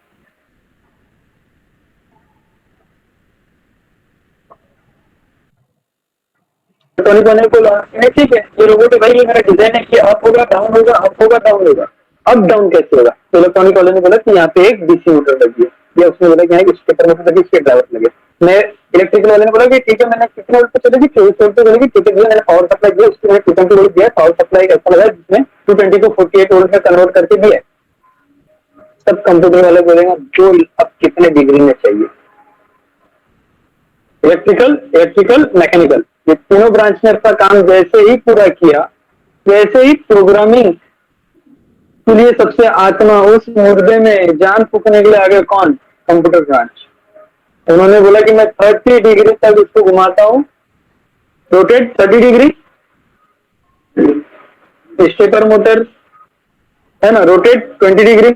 टोनी को ने बोला नहीं ठीक है, ये रोबोट है भाई, ये मेरा डिजाइन है कि अप होगा डाउन होगा, अप होगा डाउन होगा। अप डाउन कैसे होगा? तो इलेक्ट्रॉनिक वाले ने बोला कि यहाँ पे एक डीसी मोटर लगी है, या उसने बोला कि यहाँ एक स्टेपर मोटर लगी, इसके ड्राइवर लगे। मैं इलेक्ट्रिकल वाले ने बोला कि ठीक है, मैंने कितने वोल्ट पे चलेगी, 24 वोल्ट पे चलेगी, ठीक है भैया, मैंने पावर सप्लाई दिया, उसको मैंने 220 वोल्ट दिया, पावर सप्लाई ऐसा लगा जिसमें 220 को 48 वोल्ट में कन्वर्ट करके दिया। तब कंप्यूटर वाले बोलेगा जो अब कितने डिग्री में चाहिए। इलेक्ट्रिकल मैकेनिकल, ये तीनों ब्रांच ने अपना काम जैसे ही पूरा किया, वैसे ही प्रोग्रामिंग के लिए सबसे आत्मा, उस मुर्दे में जान फूकने के लिए आगे कौन? Computer branch. उन्होंने बोला कि मैं 30 डिग्री तक इसको घुमाता हूँ, रोटेट 30 डिग्री, स्टेपर मोटर है ना, rotate 20 degree,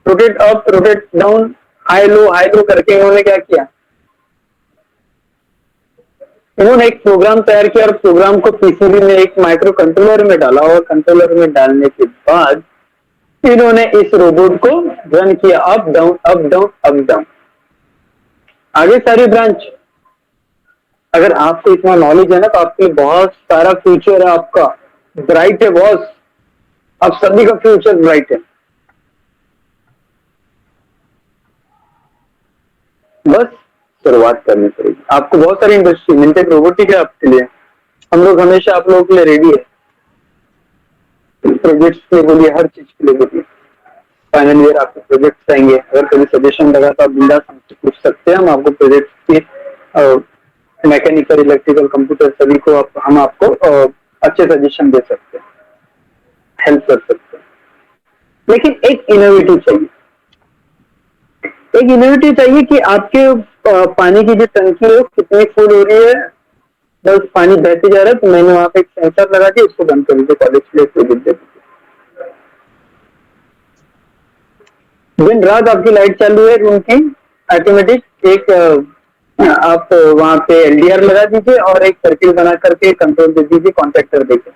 rotate up, rotate down, high low करके इन्होंने क्या किया, इन्होंने एक प्रोग्राम तैयार किया और प्रोग्राम को पीसीबी में एक माइक्रो कंट्रोलर में डाला, और कंट्रोलर में डालने के बाद इन्होंने इस रोबोट को रन किया, up down up down up down. आगे सारी ब्रांच, अगर आपको इतना नॉलेज है ना तो आपके लिए बहुत सारा फ्यूचर है, आपका ब्राइट है बॉस, आप सभी का फ्यूचर ब्राइट है। बस शुरुआत करनी पड़ेगी। आपको बहुत सारी इंडस्ट्री मिलते, रोबोटिक है आपके लिए, हम लोग हमेशा आप लोगों के लिए रेडी है, प्रोजेक्ट्स के लिए बोलिए, हर चीज के लिए बोलिए। फाइनल ईयर आपके प्रोजेक्ट्स आएंगे, अगर कभी सजेशन लगा तो आप बिंदास हमसे पूछ सकते हैं, हम आपको प्रोजेक्ट्स की मैकेनिकल, इलेक्ट्रिकल, कंप्यूटर सभी को हम आपको अच्छे सजेशन दे सकते हैं, हेल्प कर सकते हैं। लेकिन एक इनोवेटिव चाहिए, एक इनोवेटिव चाहिए कि आपके पानी की जो टंकी है कितनी फुल हो रही है, बस पानी बहते जा रहा है, तो मैंने वहां पे एक सेंसर लगा के उसको बंद कर दीजिए, कॉलेज के लिए प्रोजेक्ट दे दीजिए। दिन रात आपकी लाइट चालू है रूम की, ऑटोमेटिक एक आप वहां पे एलडीआर लगा दीजिए और एक सर्किल बना करके कंट्रोल दे दीजिए कॉन्ट्रैक्टर देके।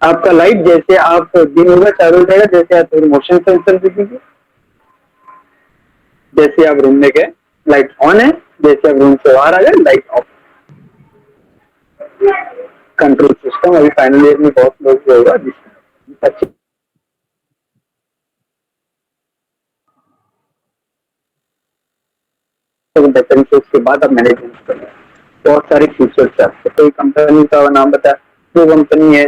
आपका लाइट जैसे आप दिन होगा चालू हो जाएगा, जैसे आप मोशन सेंसर दे दीजिए, जैसे आप रूम में गए लाइट ऑन है, जैसे आप रूम से बाहर आ गए लाइट ऑफ। कंट्रोल सिस्टम अभी फाइनल ईयर में बहुत लोग होगा जिसमें अच्छे बेहतरीन से उसके बाद आप मैनेजमेंट करें। बहुत सारे फीचर्स है आपको। कोई कंपनी का नाम बताया, जो कंपनी है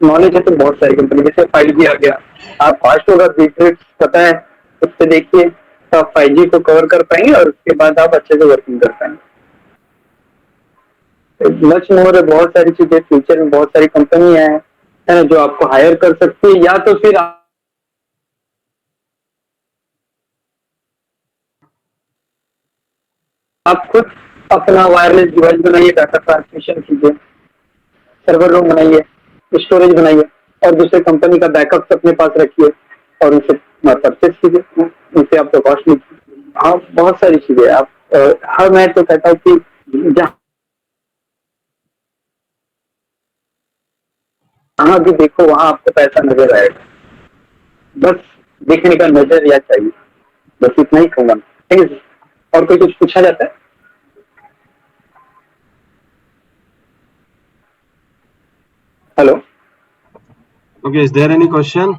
नॉलेज है तो बहुत सारी कंपनी, जैसे 5G आ गया, आप फास्ट होगा बीट पता है, उससे देखिए तो आप 5G को कवर कर पाएंगे और उसके बाद आप अच्छे से वर्किंग कर पाएंगे। मच मोर है, बहुत सारी चीजें फ्यूचर में, बहुत सारी कंपनियां हैं है ना जो आपको हायर कर सकती है, या तो फिर आप खुद अपना वायरलेस डिवाइस बनाइए, डाटा ट्रांसमिशन कीजिए, सर्वर रूम बनाइए, स्टोरेज बनाइए और दूसरे कंपनी का बैकअप अपने पास रखिए और उनसे परचेस कीजिए, उनसे आपको कॉस्ट लीजिए। हाँ, बहुत सारी चीजें आप हर मैं तो कहता हूँ कि जहाँ भी देखो वहां आपको पैसा नजर आएगा, बस देखने का नजरिया चाहिए, बस इतना ही कहूंगा। ठीक है, और कोई कुछ पूछा जाता है? Hello, Okay, is there any question?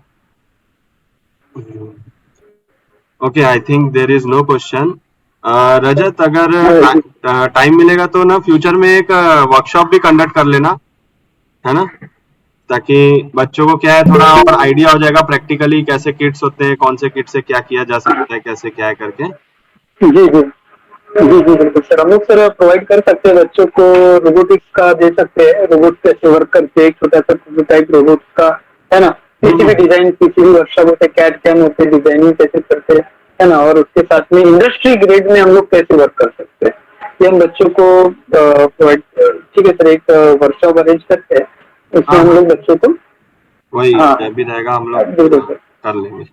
Okay, I think there is no question. रजत, अगर टाइम मिलेगा तो ना फ्यूचर में एक वर्कशॉप भी कंडक्ट कर लेना, है ना, ताकि बच्चों को क्या है थोड़ा और आइडिया हो जाएगा प्रैक्टिकली कैसे किट्स होते हैं, कौन से किट से क्या किया जा सकता है, कैसे क्या है करके। जी जी जी जी बिल्कुल सर, हम लोग सर प्रोवाइड कर सकते हैं बच्चों को, रोबोटिक्स का दे सकते हैं, रोबोट कैसे वर्क करते हैं, एक छोटा सा प्रोटोटाइप रोबोट्स का, है ना, किसी भी डिजाइन, किसी भी वर्कशॉप होते, कैड कैम होते, डिजाइनिंग कैसे करते हैं, है ना, और उसके साथ में इंडस्ट्री ग्रेड में हम लोग कैसे वर्क कर सकते हैं, ये हम बच्चों को प्रोवाइड, ठीक है सर, एक वर्कशॉप अरेंज करते हैं, उसमें हम लोग बच्चों को, वही हाँ जब भी रहेगा हम लोग बिल्कुल सर, कर लेंगे.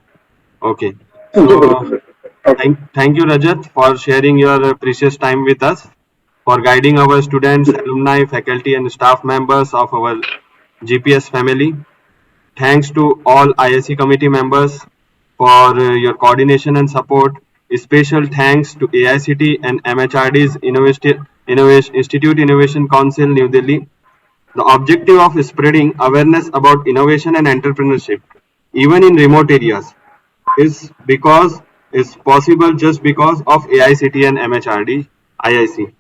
Okay. जी So बिल्कुल okay, thank you Rajat for sharing your precious time with us, for guiding our students, alumni, faculty and staff members of our GPS family. Thanks to all ISC committee members for your coordination and support. Special thanks to AICT and MHRD's Institute Innovation Council, New Delhi. The objective of spreading awareness about innovation and entrepreneurship, even in remote areas, is possible just because of AICT and MHRD IIC.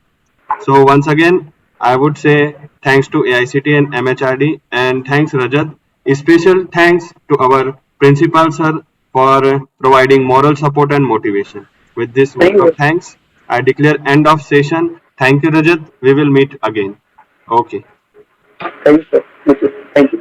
So once again, I would say thanks to AICT and MHRD, and thanks Rajat. Special thanks to our principal sir for providing moral support and motivation. With this Thank vote you. of thanks, I declare end of session. Thank you Rajat. We will meet again. Okay. Thank you sir, thank you.